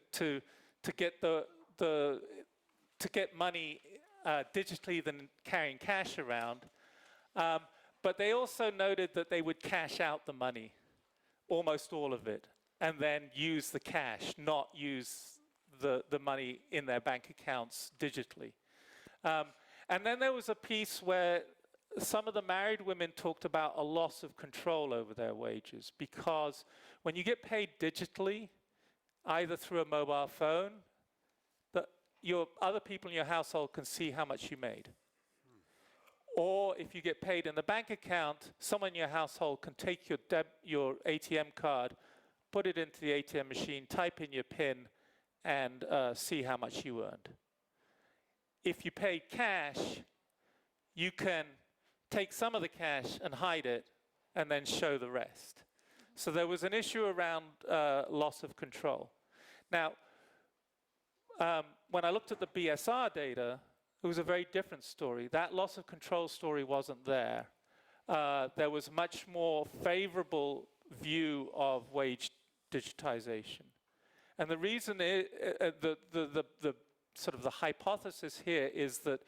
get money digitally than carrying cash around. But they also noted that they would cash out the money, almost all of it, and then use the cash, not use the money in their bank accounts digitally. And then there was a piece where some of the married women talked about a loss of control over their wages, because when you get paid digitally, either through a mobile phone, your other people in your household can see how much you made. Or if you get paid in the bank account, someone in your household can take your ATM card, put it into the ATM machine, type in your PIN, and see how much you earned. If you paid cash, you can take some of the cash and hide it, and then show the rest. So there was an issue around loss of control. Now, when I looked at the BSR data, it was a very different story. That loss of control story wasn't there. There was much more favorable view of wage digitization. And the reason is, the sort of the hypothesis here is that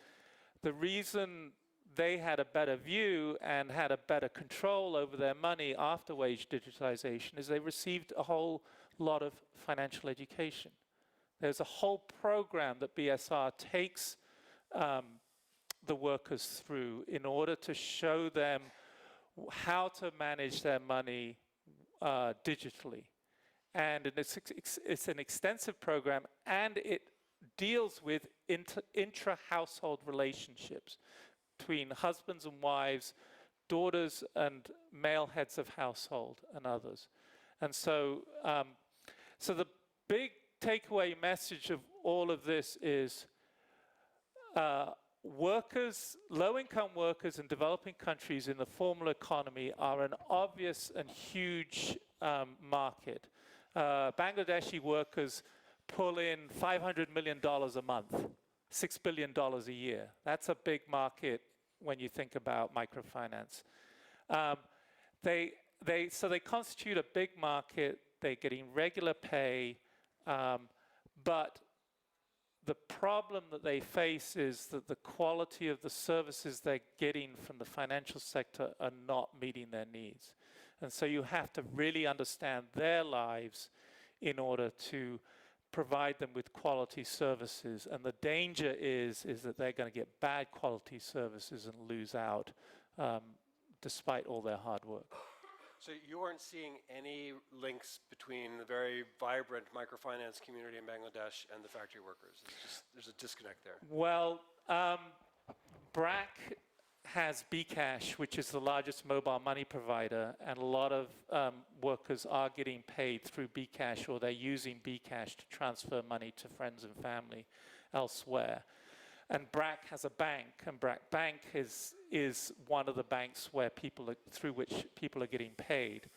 the reason they had a better view and had a better control over their money after wage digitization is they received a whole lot of financial education. There's a whole program that BSR takes the workers through in order to show them how to manage their money digitally. And it's an extensive program, and it deals with intra-household relationships between husbands and wives, daughters and male heads of household, and others. And so, so the big takeaway message of all of this is workers, low-income workers in developing countries in the formal economy are an obvious and huge market. Bangladeshi workers pull in $500 million a month, $6 billion a year. That's a big market when you think about microfinance. So they constitute a big market. They're getting regular pay, but the problem that they face is that the quality of the services they're getting from the financial sector are not meeting their needs. And so you have to really understand their lives in order to provide them with quality services. And the danger is that they're going to get bad quality services and lose out despite all their hard work. So you aren't seeing any links between the very vibrant microfinance community in Bangladesh and the factory workers? There's a disconnect there. Well, BRAC has Bcash, which is the largest mobile money provider, and a lot of workers are getting paid through Bcash, or they're using Bcash to transfer money to friends and family elsewhere. And BRAC has a bank, and BRAC Bank is one of the banks where through which people are getting paid.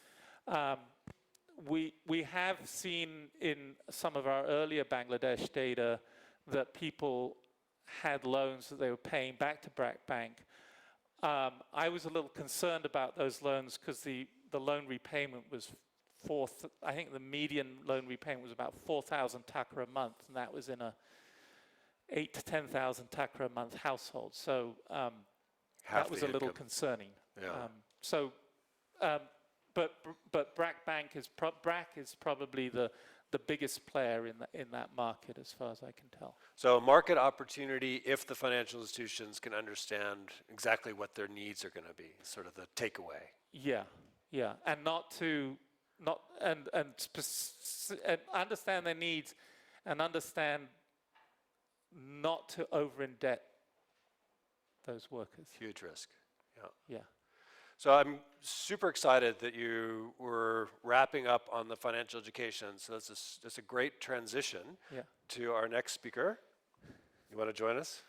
We have seen in some of our earlier Bangladesh data that people had loans that they were paying back to BRAC Bank. I was a little concerned about those loans because the loan repayment was I think the median loan repayment was about 4,000 taka a month, and that was in a 8,000 to 10,000 taka a month household. So that was a little concerning. Yeah. But BRAC Bank BRAC is probably the biggest player in that market, as far as I can tell. So market opportunity if the financial institutions can understand exactly what their needs are going to be, sort of the takeaway. Yeah, and and understand their needs, and understand not to over-indebt those workers. Huge risk. Yeah. So I'm super excited that you were wrapping up on the financial education. So that's a great transition to our next speaker. You want to join us?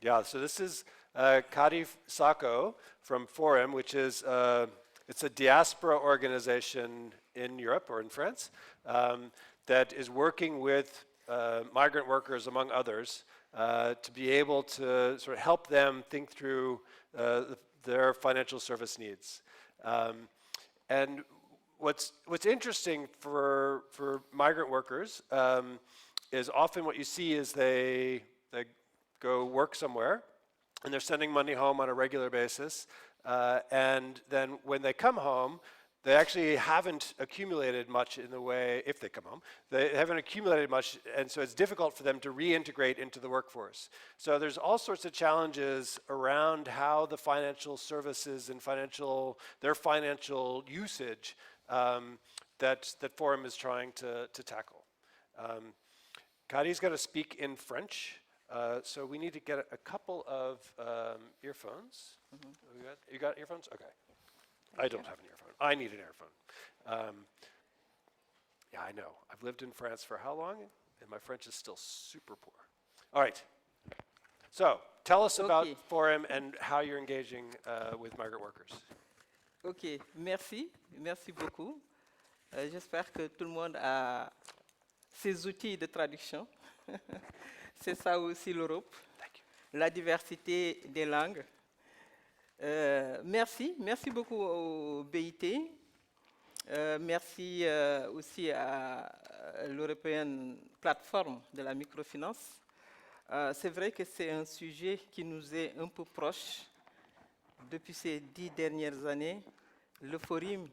Yeah, so this is Kadi Sacco from Forum, which is it's a diaspora organization in Europe or in France that is working with migrant workers, among others, to be able to sort of help them think through their financial service needs. And what's interesting for migrant workers is often what you see is they go work somewhere and they're sending money home on a regular basis, and then when they come home, they actually haven't accumulated much in the way, if they come home, they haven't accumulated much, and so it's difficult for them to reintegrate into the workforce. So there's all sorts of challenges around how the financial services and their financial usage that Forum is trying to tackle. Kadi's going to speak in French, so we need to get a couple of earphones. You got earphones? Okay. I don't have an earphone. I need an earphone. Yeah, I know. I've lived in France for how long? And my French is still super poor. All right. So tell us about Forum and how you're engaging with migrant workers. Ok, merci. Merci beaucoup. J'espère que tout le monde a ses outils de traduction. C'est ça aussi l'Europe. La diversité des langues. Merci beaucoup au BIT. Merci aussi à l'European Platform de la microfinance. C'est vrai que c'est un sujet qui nous est un peu proche depuis ces 10 dernières années. Le Forum,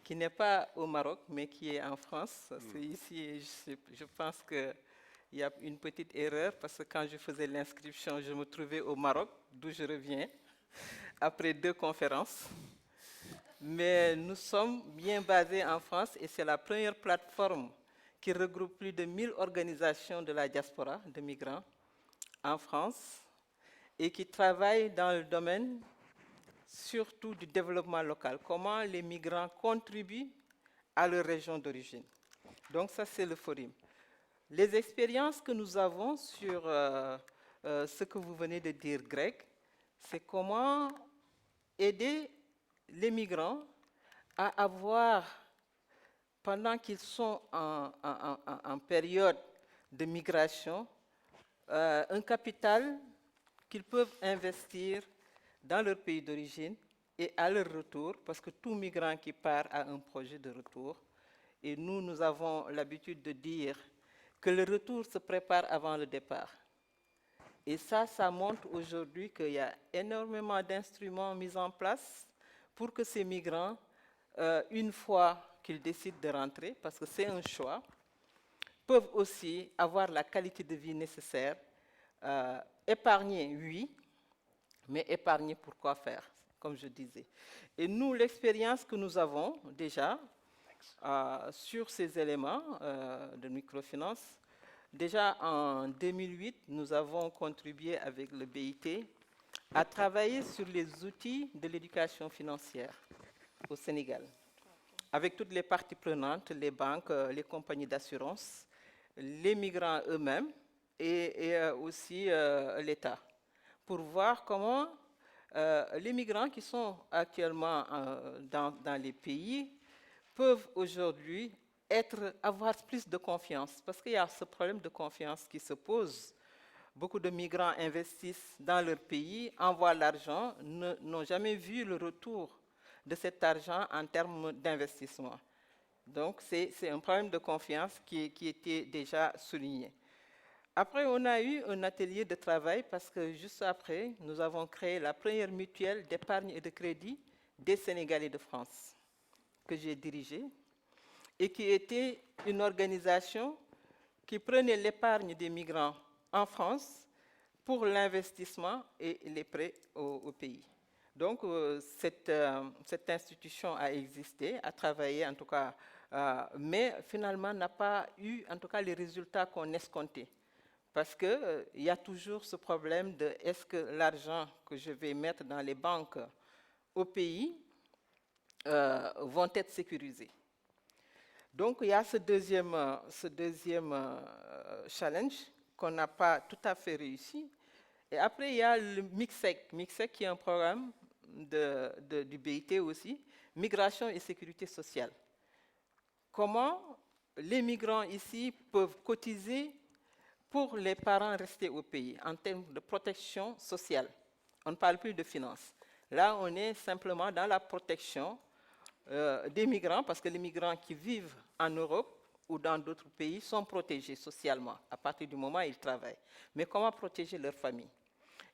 qui n'est pas au Maroc, mais qui est en France, c'est ici, je pense qu'il y a une petite erreur, parce que quand je faisais l'inscription, je me trouvais au Maroc, d'où je reviens, après 2 conférences. Mais nous sommes bien basés en France et c'est la première plateforme qui regroupe plus de 1000 organisations de la diaspora de migrants en France et qui travaille dans le domaine surtout du développement local. Comment les migrants contribuent à leur région d'origine. Donc ça, c'est le Forum. Les expériences que nous avons sur ce que vous venez de dire, Greg, c'est comment aider les migrants à avoir, pendant qu'ils sont en période de migration, un capital qu'ils peuvent investir dans leur pays d'origine et à leur retour, parce que tout migrant qui part a un projet de retour. Et nous avons l'habitude de dire que le retour se prépare avant le départ. Et ça montre aujourd'hui qu'il y a énormément d'instruments mis en place pour que ces migrants, une fois qu'ils décident de rentrer, parce que c'est un choix, peuvent aussi avoir la qualité de vie nécessaire. Épargner, oui, mais épargner pour quoi faire, comme je disais. Et nous, l'expérience que nous avons déjà sur ces éléments de microfinance, déjà en 2008, nous avons contribué avec le BIT à travailler sur les outils de l'éducation financière au Sénégal, avec toutes les parties prenantes, les banques, les compagnies d'assurance, les migrants eux-mêmes et aussi l'État, pour voir comment les migrants qui sont actuellement dans les pays peuvent aujourd'hui avoir plus de confiance, parce qu'il y a ce problème de confiance qui se pose. Beaucoup de migrants investissent dans leur pays, envoient l'argent, n'ont jamais vu le retour de cet argent en termes d'investissement. Donc, c'est un problème de confiance qui était déjà souligné. Après, on a eu un atelier de travail parce que juste après, nous avons créé la première mutuelle d'épargne et de crédit des Sénégalais de France, que j'ai dirigée, et qui était une organisation qui prenait l'épargne des migrants en France pour l'investissement et les prêts au pays. Donc, cette institution a existé, a travaillé en tout cas, mais finalement n'a pas eu en tout cas les résultats qu'on escomptait. Parce qu'il y a toujours ce problème de est-ce que l'argent que je vais mettre dans les banques au pays vont être sécurisés. Donc, il y a ce deuxième challenge qu'on n'a pas tout à fait réussi. Et après, il y a le MICSEC. MICSEC qui est un programme du BIT aussi, Migration et Sécurité sociale. Comment les migrants ici peuvent cotiser pour les parents restés au pays en termes de protection sociale. On ne parle plus de finances. Là, on est simplement dans la protection des migrants, parce que les migrants qui vivent en Europe ou dans d'autres pays sont protégés socialement à partir du moment où ils travaillent. Mais comment protéger leur famille?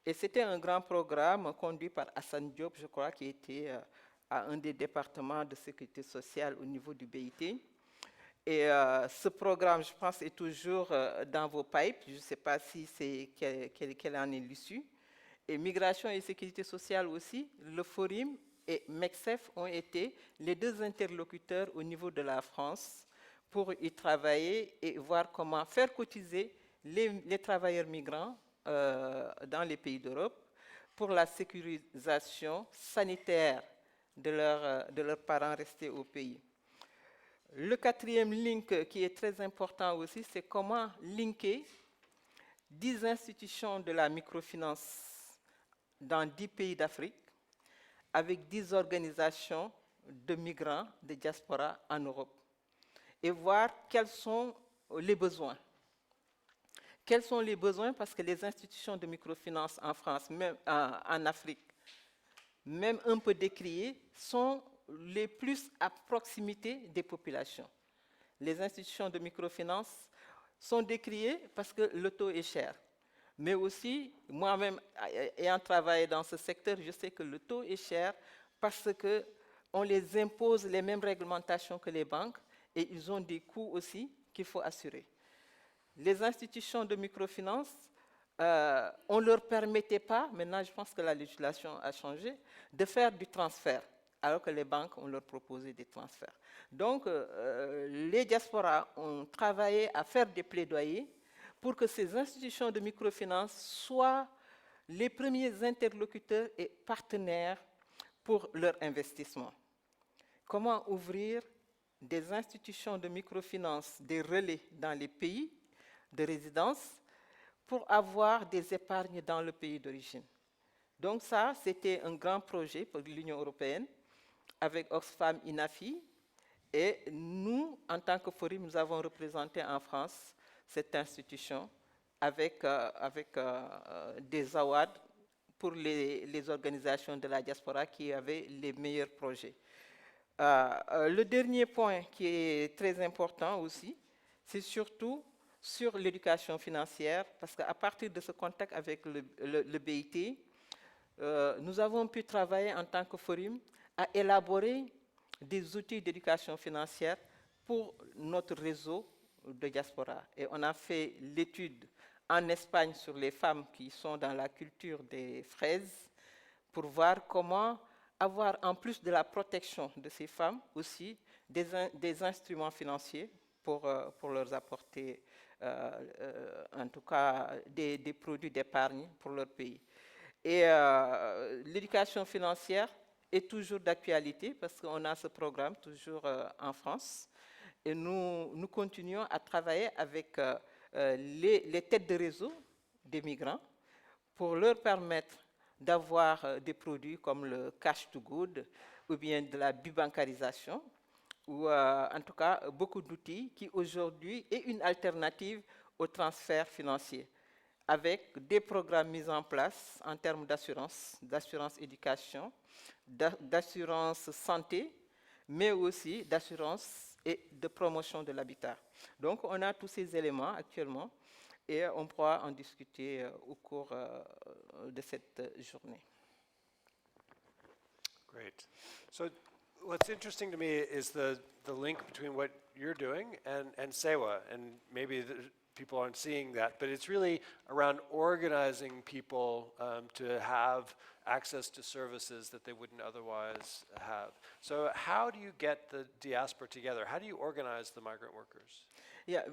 Et c'était un grand programme conduit par Hassan Diop, je crois, qui était à un des départements de sécurité sociale au niveau du BIT. Et ce programme, je pense, est toujours dans vos pipes. Je ne sais pas si c'est quelle en est l'issue. Et Migration et Sécurité sociale aussi, le Forum et MECSEF ont été les deux interlocuteurs au niveau de la France pour y travailler et voir comment faire cotiser les travailleurs migrants dans les pays d'Europe pour la sécurisation sanitaire de leurs parents restés au pays. Le quatrième link qui est très important aussi, c'est comment linker 10 institutions de la microfinance dans 10 pays d'Afrique avec 10 organisations de migrants de diaspora en Europe et voir quels sont les besoins. Quels sont les besoins? Parce que les institutions de microfinance en France, même en Afrique, même un peu décriées, sont les plus à proximité des populations. Les institutions de microfinance sont décriées parce que le taux est cher. Mais aussi, moi-même, ayant travaillé dans ce secteur, je sais que le taux est cher parce qu'on les impose les mêmes réglementations que les banques et ils ont des coûts aussi qu'il faut assurer. Les institutions de microfinance, on ne leur permettait pas, maintenant je pense que la législation a changé, de faire du transfert, alors que les banques, on leur proposait des transferts. Donc, les diasporas ont travaillé à faire des plaidoyers pour que ces institutions de microfinance soient les premiers interlocuteurs et partenaires pour leur investissement. Comment ouvrir des institutions de microfinance, des relais dans les pays de résidence pour avoir des épargnes dans le pays d'origine. Donc ça, c'était un grand projet pour l'Union européenne avec Oxfam Inafi. Et nous, en tant que Forum, nous avons représenté en France cette institution avec des awards pour les organisations de la diaspora qui avaient les meilleurs projets. Le dernier point qui est très important aussi, c'est surtout sur l'éducation financière, parce qu'à partir de ce contact avec le BIT, nous avons pu travailler en tant que Forum à élaborer des outils d'éducation financière pour notre réseau de diaspora. Et on a fait l'étude en Espagne sur les femmes qui sont dans la culture des fraises pour voir comment avoir, en plus de la protection de ces femmes, aussi des instruments financiers pour leur apporter, en tout cas, des produits d'épargne pour leur pays. Et l'éducation financière est toujours d'actualité parce qu'on a ce programme toujours en France. Et nous continuons à travailler avec les têtes de réseau des migrants pour leur permettre d'avoir des produits comme le cash to good ou bien de la bibancarisation ou en tout cas beaucoup d'outils qui aujourd'hui est une alternative au transfert financier avec des programmes mis en place en termes d'assurance éducation, d'assurance santé, mais aussi d'assurance et de promotion de l'habitat. Donc on a tous ces éléments actuellement et on pourra en discuter au cours de cette journée. Great. So what's interesting to me is the link between what you're doing and SEWA, and maybe people aren't seeing that, but it's really around organizing people to have access to services that they wouldn't otherwise have. So how do you get the diaspora together? How do you organize the migrant workers? Yeah.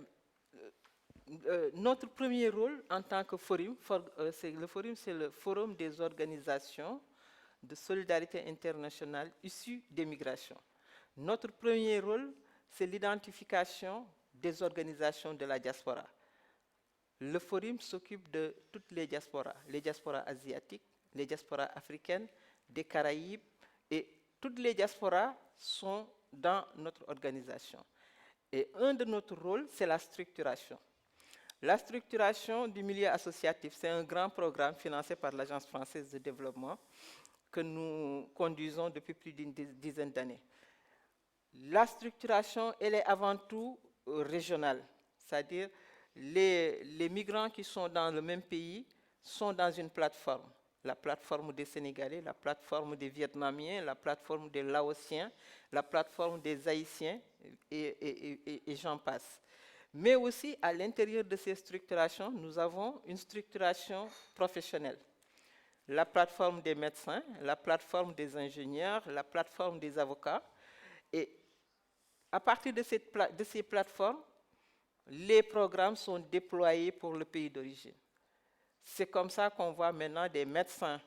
Notre premier rôle en tant que forum, le forum, c'est le forum des organisations de solidarité internationale issues des migrations. Notre premier rôle, c'est l'identification des organisations de la diaspora. Le forum s'occupe de toutes les diasporas asiatiques, les diasporas africaines, des Caraïbes, et toutes les diasporas sont dans notre organisation. Et un de notre rôles, c'est la structuration. La structuration du milieu associatif, c'est un grand programme financé par l'Agence française de développement que nous conduisons depuis plus d'une dizaine d'années. La structuration, elle est avant tout régionale, c'est-à-dire les migrants qui sont dans le même pays sont dans une plateforme. La plateforme des Sénégalais, la plateforme des Vietnamiens, la plateforme des Laotiens, la plateforme des Haïtiens, et j'en passe. Mais aussi, à l'intérieur de ces structurations, nous avons une structuration professionnelle. La plateforme des médecins, la plateforme des ingénieurs, la plateforme des avocats. Et à partir de ces plateformes, les programmes sont déployés pour le pays d'origine. C'est comme ça qu'on voit maintenant des médecins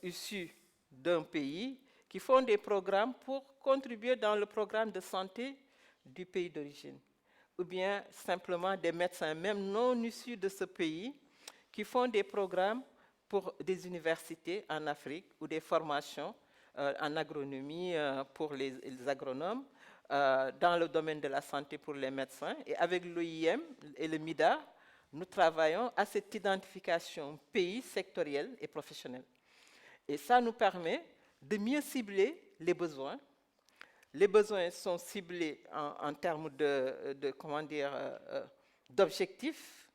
issus d'un pays qui font des programmes pour contribuer dans le programme de santé du pays d'origine. Ou bien simplement des médecins, même non issus de ce pays, qui font des programmes pour des universités en Afrique ou des formations en agronomie pour les agronomes, dans le domaine de la santé pour les médecins. Et avec l'OIM et le MIDA, nous travaillons à cette identification pays sectorielle et professionnelle. Et ça nous permet de mieux cibler les besoins. Les besoins sont ciblés en termes d'objectifs,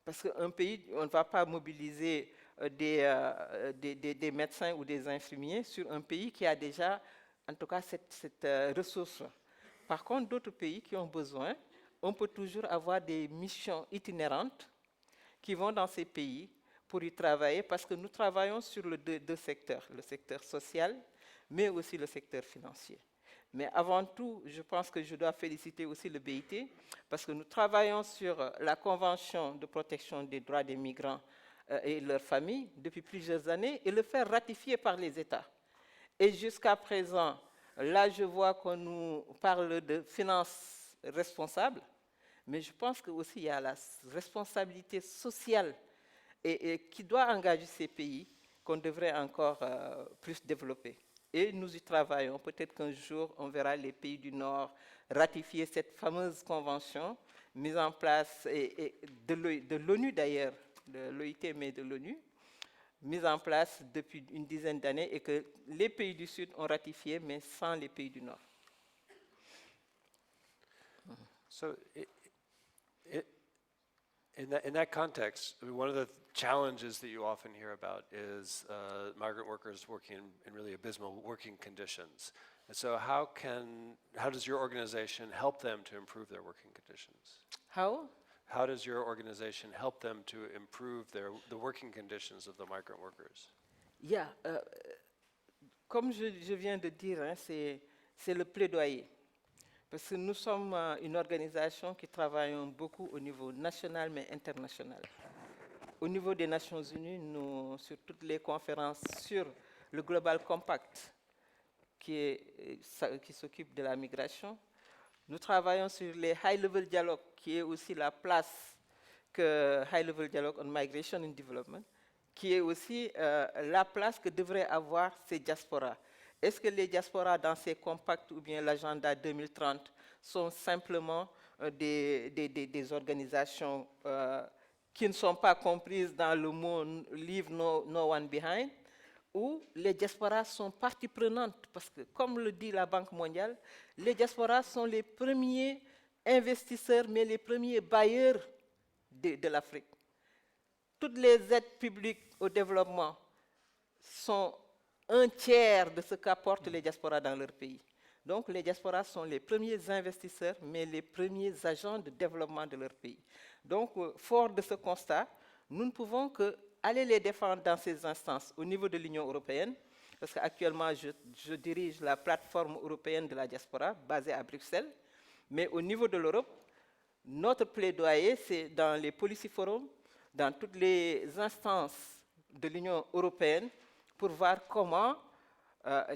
parce qu'un pays, on ne va pas mobiliser des médecins ou des infirmiers sur un pays qui a déjà, en tout cas, cette ressource. Par contre, d'autres pays qui ont besoin, on peut toujours avoir des missions itinérantes qui vont dans ces pays pour y travailler, parce que nous travaillons sur les deux secteurs, le secteur social, mais aussi le secteur financier. Mais avant tout, je pense que je dois féliciter aussi le BIT, parce que nous travaillons sur la Convention de protection des droits des migrants et leurs familles depuis plusieurs années, et le faire ratifier par les États. Et jusqu'à présent, là, je vois qu'on nous parle de finances responsables, mais je pense qu'aussi il y a la responsabilité sociale et qui doit engager ces pays qu'on devrait encore plus développer. Et nous y travaillons. Peut-être qu'un jour, on verra les pays du Nord ratifier cette fameuse convention mise en place de l'ONU d'ailleurs, de l'OIT, mais de l'ONU, mise en place depuis une dizaine d'années et que les pays du Sud ont ratifié, mais sans les pays du Nord. So in that context, I mean, one of the challenges that you often hear about is migrant workers working in really abysmal working conditions. And so how does your organization help them to improve their working conditions? How does your organization help them to improve the working conditions of the migrant workers? Yeah, comme je viens de dire, hein, c'est le plaidoyer. Parce que nous sommes une organisation qui travaille beaucoup au niveau national mais international. au niveau des Nations Unies, sur toutes les conférences sur le Global Compact qui s'occupe de la migration, nous travaillons sur les high-level dialogues, qui est aussi la place que high-level dialogue on migration and development, qui est aussi la place que devraient avoir ces diasporas. Est-ce que les diasporas dans ces compacts ou bien l'agenda 2030 sont simplement des organisations qui ne sont pas comprises dans le mot « leave no one behind », où les diasporas sont partie prenante, parce que, comme le dit la Banque mondiale, les diasporas sont les premiers investisseurs, mais les premiers bailleurs de l'Afrique. Toutes les aides publiques au développement sont un tiers de ce qu'apportent les diasporas dans leur pays. Donc les diasporas sont les premiers investisseurs, mais les premiers agents de développement de leur pays. Donc, fort de ce constat, nous ne pouvons que aller les défendre dans ces instances au niveau de l'Union européenne, parce qu'actuellement, je dirige la plateforme européenne de la diaspora, basée à Bruxelles, mais au niveau de l'Europe, notre plaidoyer, c'est dans les policy forums, dans toutes les instances de l'Union européenne, pour voir comment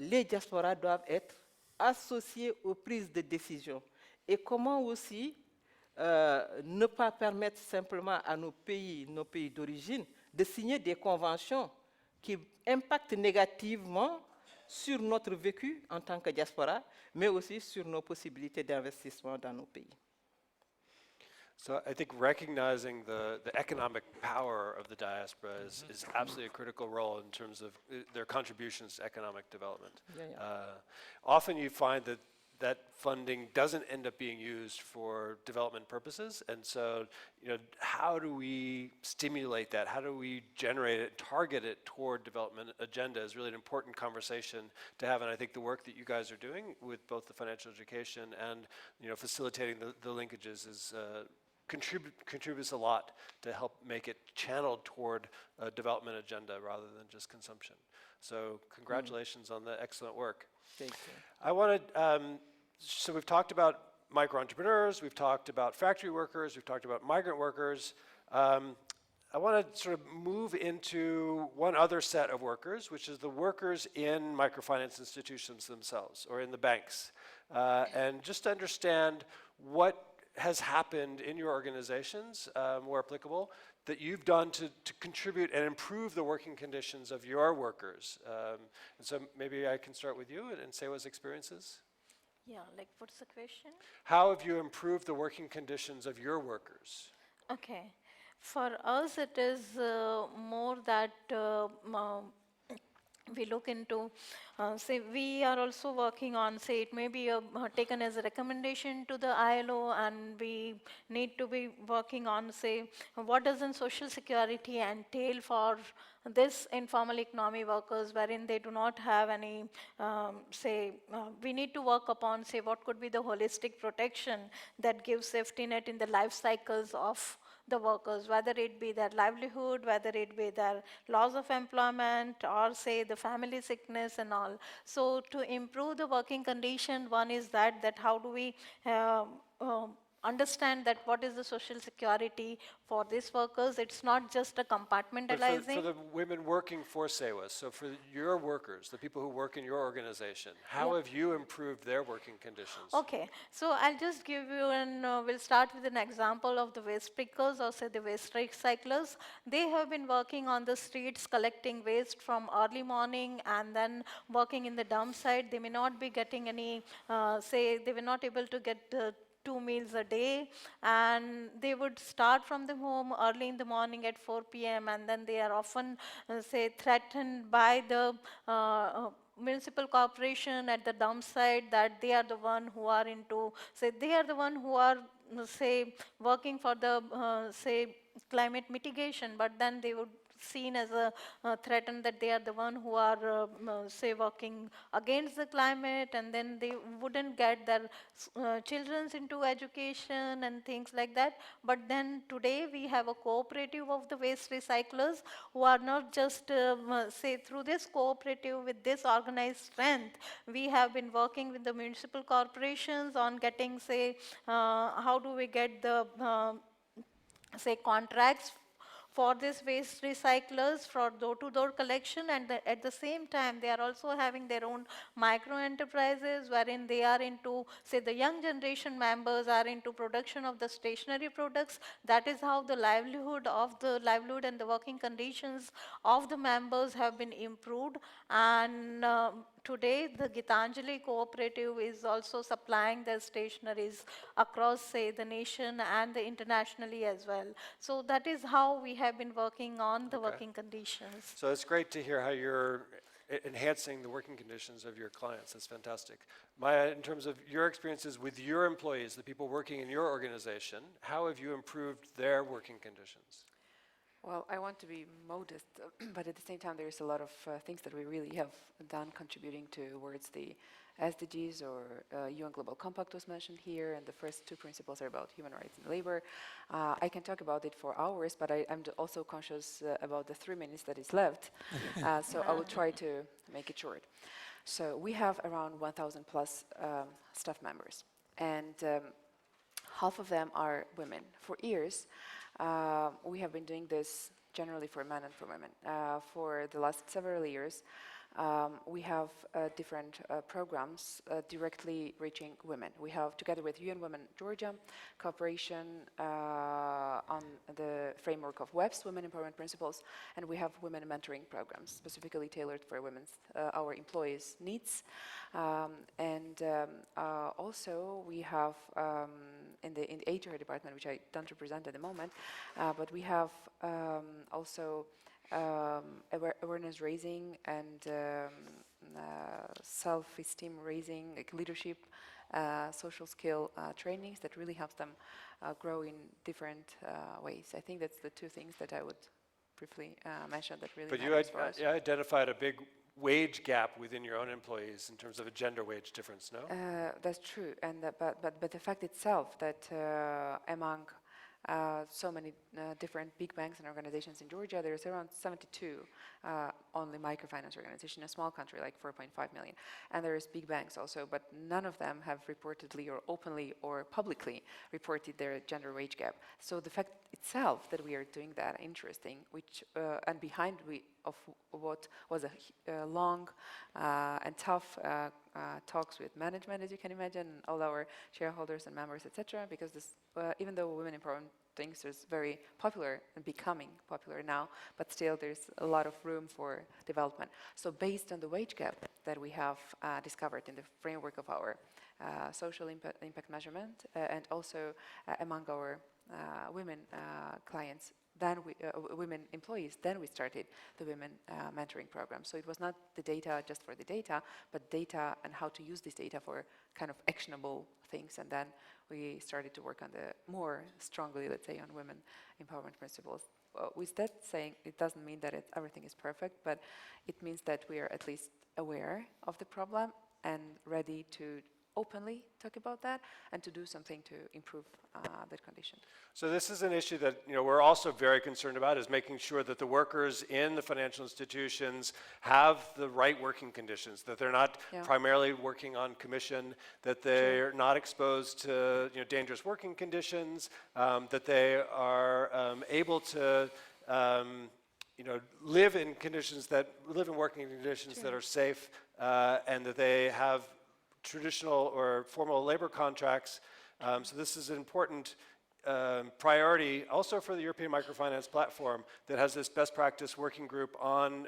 les diasporas doivent être associés aux prises de décision et comment aussi ne pas permettre simplement à nos pays d'origine, de signer des conventions qui impactent négativement sur notre vécu en tant que diaspora, mais aussi sur nos possibilités d'investissement dans nos pays. So I think recognizing the economic power of the diaspora is absolutely a critical role in terms of their contributions to economic development. Often you find that that funding doesn't end up being used for development purposes, and so how do we stimulate that? How do we generate it, target it toward development agenda is really an important conversation to have, and I think the work that you guys are doing with both the financial education and facilitating the linkages is contributes a lot to help make it channeled toward a development agenda rather than just consumption. So congratulations on the excellent work. Thank you. I wanted, so we've talked about micro-entrepreneurs, we've talked about factory workers, we've talked about migrant workers. I want to sort of move into one other set of workers, which is the workers in microfinance institutions themselves, or in the banks. And just to understand what has happened in your organizations, where applicable, that you've done to contribute and improve the working conditions of your workers. And so maybe I can start with you and say what's experiences. Yeah, like what's the question? How have you improved the working conditions of your workers? Okay. For us, it is more that we look into, say, we are also working on, say, it may be taken as a recommendation to the ILO, and we need to be working on, say, what does social security entail for this informal economy workers, wherein they do not have any, we need to work upon, say, what could be the holistic protection that gives safety net in the life cycles of the workers, whether it be their livelihood, whether it be their loss of employment, or say the family sickness and all. So to improve the working condition, one is that how do we understand that what is the social security for these workers. It's not just a compartmentalizing. But for the women working for SEWA, so for your workers, the people who work in your organization, how have you improved their working conditions? Okay, so I'll just give you, and we'll start with an example of the waste pickers, or say the waste recyclers. They have been working on the streets collecting waste from early morning and then working in the dump site. They may not be getting any, say they were not able to get 2 meals a day, and they would start from the home early in the morning at 4 p.m. and then they are often, say, threatened by the municipal corporation at the dump site that they are the one who are into, say, they are the one who are, say, working for the, say, climate mitigation, but then they would seen as a threatened that they are the one who are, say, working against the climate, and then they wouldn't get their children into education and things like that. But then today we have a cooperative of the waste recyclers who are not just, say, through this cooperative with this organized strength, we have been working with the municipal corporations on getting, say, how do we get the, say, contracts for these waste recyclers for door-to-door collection, and at the same time they are also having their own micro enterprises wherein they are into, say, the young generation members are into production of the stationery products. That is how the livelihood and the working conditions of the members have been improved. And today the Gitanjali cooperative is also supplying their stationeries across, say, the nation and the internationally as well. So that is how we have been working on the working conditions. So it's great to hear how you're enhancing the working conditions of your clients. That's fantastic. Maya, in terms of your experiences with your employees, the people working in your organization, how have you improved their working conditions? Well, I want to be modest, but at the same time, there's a lot of things that we really have done contributing towards the SDGs, or UN Global Compact was mentioned here, and the first two principles are about human rights and labor. I can talk about it for hours, but I'm also conscious about the 3 minutes that is left, so I will try to make it short. So we have around 1,000 plus staff members, and half of them are women. For years, we have been doing this generally for men and for women. For the last several years, we have different programs directly reaching women. We have, together with UN Women Georgia, cooperation on the framework of WEB's Women Empowerment Principles, and we have women mentoring programs specifically tailored for our employees' needs. Also, we have in the HR department, which I don't represent at the moment, but we have also awareness raising and self-esteem raising, like leadership, social skill trainings that really helps them grow in different ways. I think that's the two things that I would briefly mention that really matters for us. But you identified a big wage gap within your own employees in terms of a gender wage difference, no? That's true, and but the fact itself that among so many different big banks and organizations in Georgia, there's around 72 only microfinance organizations in a small country like 4.5 million. And there's big banks also, but none of them have reportedly or openly or publicly reported their gender wage gap. So the fact itself that we are doing that interesting, which and behind of what was a long and tough talks with management, as you can imagine, all our shareholders and members, etc. Because this, even though women empowerment things is very popular and becoming popular now, but still there's a lot of room for development. So based on the wage gap that we have discovered in the framework of our social impact measurement, and also among our women clients, then women employees, then we started the women mentoring program. So it was not the data just for the data, but data and how to use this data for kind of actionable things. And then we started to work on the more strongly, let's say, on women empowerment principles. With that saying, it doesn't mean that everything is perfect, but it means that we are at least aware of the problem and ready to openly talk about that and to do something to improve that condition. So this is an issue that we're also very concerned about, is making sure that the workers in the financial institutions have the right working conditions, that they're not primarily working on commission, that they're not exposed to dangerous working conditions, that they are able to live in working conditions that are safe, and that they have traditional or formal labor contracts. So this is an important priority also for the European Microfinance Platform that has this best practice working group on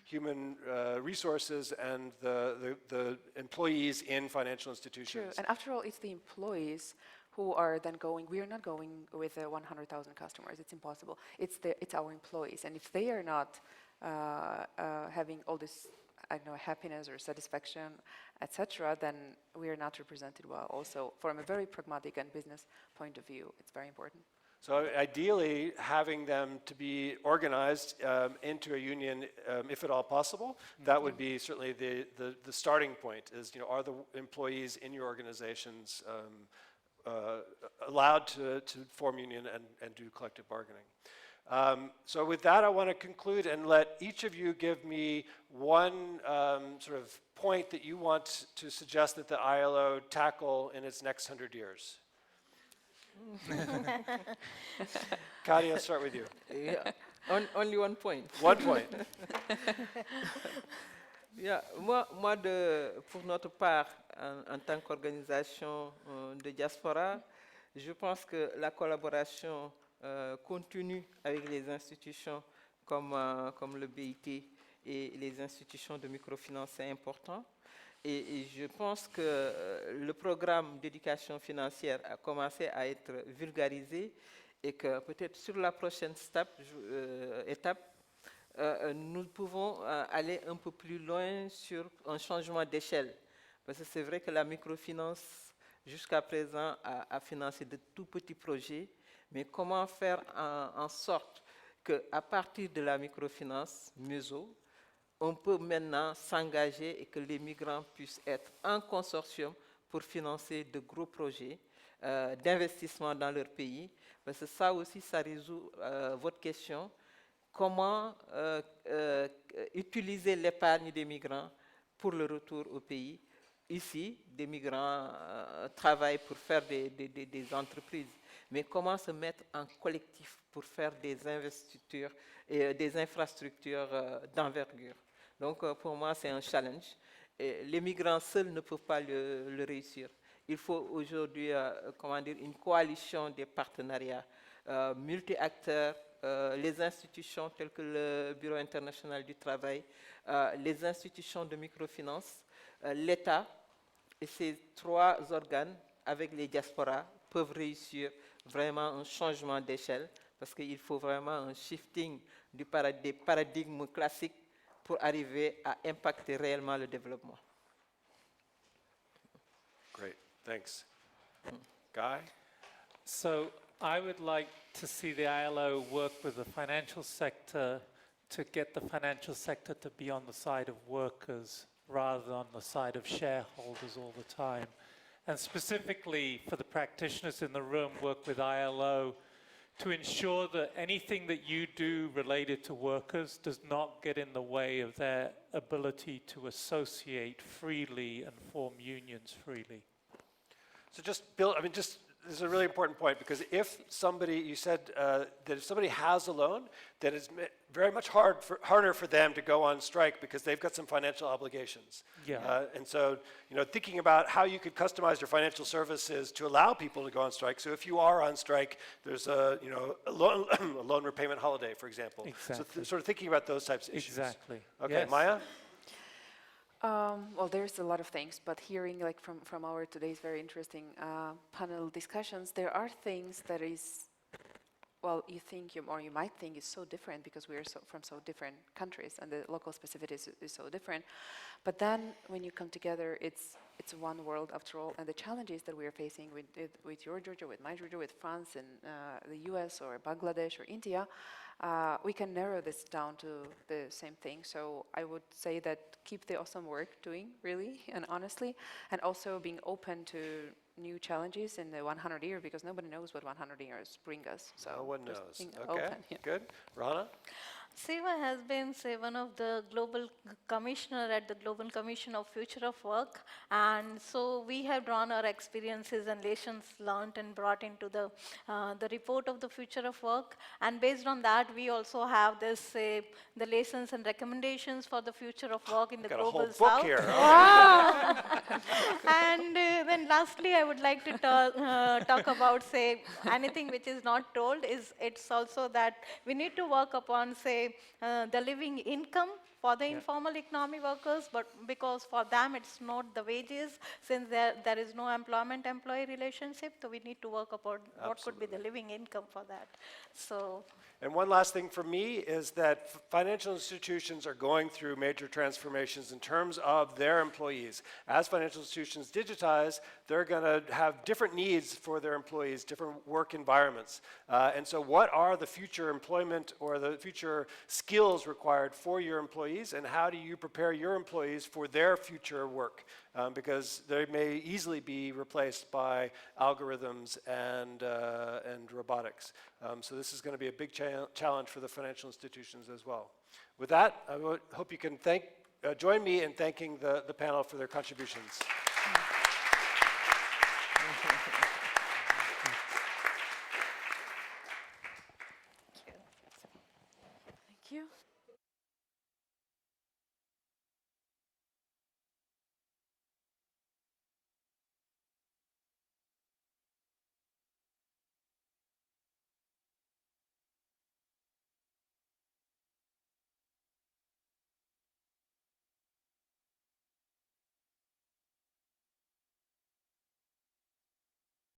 human resources and the employees in financial institutions. True, and after all, it's the employees who are then going. We are not going with 100,000 customers. It's impossible. It's our employees, and if they are not having all this, I don't know, happiness or satisfaction, etc., then we are not represented well. Also, from a very pragmatic and business point of view, it's very important. So ideally, having them to be organized into a union, if at all possible, that would be certainly the starting point. Is are the employees in your organizations allowed to form union and do collective bargaining? So with that, I want to conclude and let each of you give me one sort of point that you want to suggest that the ILO tackle in its next 100 years. Kadi, I'll start with you. Yeah, only 1 point. 1 point. Yeah, pour notre part, en tant qu'organisation de diaspora, je pense que la collaboration continue avec les institutions comme le BIT et les institutions de microfinance, c'est important. Et je pense que le programme d'éducation financière a commencé à être vulgarisé et que peut-être sur la prochaine étape, nous pouvons aller un peu plus loin sur un changement d'échelle. Parce que c'est vrai que la microfinance, jusqu'à présent, a financé de tout petits projets, mais comment faire en sorte qu'à partir de la microfinance, MESO, on peut maintenant s'engager et que les migrants puissent être en consortium pour financer de gros projets d'investissement dans leur pays. Parce que ça aussi, ça résout votre question. Comment utiliser l'épargne des migrants pour le retour au pays. Ici, des migrants travaillent pour faire des entreprises, mais comment se mettre en collectif pour faire des investitures et des infrastructures d'envergure. Donc, pour moi, c'est un challenge. Et les migrants seuls ne peuvent pas le réussir. Il faut aujourd'hui, une coalition des partenariats multi-acteurs, les institutions telles que le Bureau international du travail, les institutions de microfinance, l'État, et ces 3 organes, avec les diasporas, peuvent réussir vraiment un changement d'échelle, parce qu'il faut vraiment un shifting des paradigmes classiques pour arriver à impacter réellement le développement. Great, thanks. Guy? So I would like to see the ILO work with the financial sector to get the financial sector to be on the side of workers rather than on the side of shareholders all the time. And specifically for the practitioners in the room, work with ILO to ensure that anything that you do related to workers does not get in the way of their ability to associate freely and form unions freely. So this is a really important point, because if somebody, you said that if somebody has a loan, then it's very much harder for them to go on strike because they've got some financial obligations. Yeah. And so, thinking about how you could customize your financial services to allow people to go on strike. So if you are on strike, there's a loan repayment holiday, for example. Exactly. So sort of thinking about those types of issues. Exactly. Okay, Yes. Maya? Well, there's a lot of things, but hearing from our today's very interesting panel discussions, there are things that is, well, you might think is so different because we are from so different countries and the local specificity is so different. But then when you come together, it's one world after all, and the challenges that we are facing with your Georgia, with my Georgia, with France and the US or Bangladesh or India, we can narrow this down to the same thing. So I would say that keep the awesome work doing, really and honestly, and also being open to new challenges in the 100 years, because nobody knows what 100 years bring us. So No one just knows. being Okay, open, yeah. good. Rana? Seva has been, one of the global commissioner at the Global Commission of Future of Work, and so we have drawn our experiences and lessons learned and brought into the report of the Future of Work, and based on that, we also have this the lessons and recommendations for the future of work in the Got a global whole book south. here. And then lastly, I would like to talk about, anything which is not told it's also that we need to work upon, the living income for the informal economy workers, but because for them it's not the wages, since there is no employment-employee relationship, so we need to work upon what could be the living income for that. So. And one last thing for me is that financial institutions are going through major transformations in terms of their employees. As financial institutions digitize, they're going to have different needs for their employees, different work environments. And so what are the future employment or the future skills required for your employees, and how do you prepare your employees for their future work? Because they may easily be replaced by algorithms and robotics. So this is going to be a big challenge for the financial institutions as well. With that, I hope you can join me in thanking the panel for their contributions. you.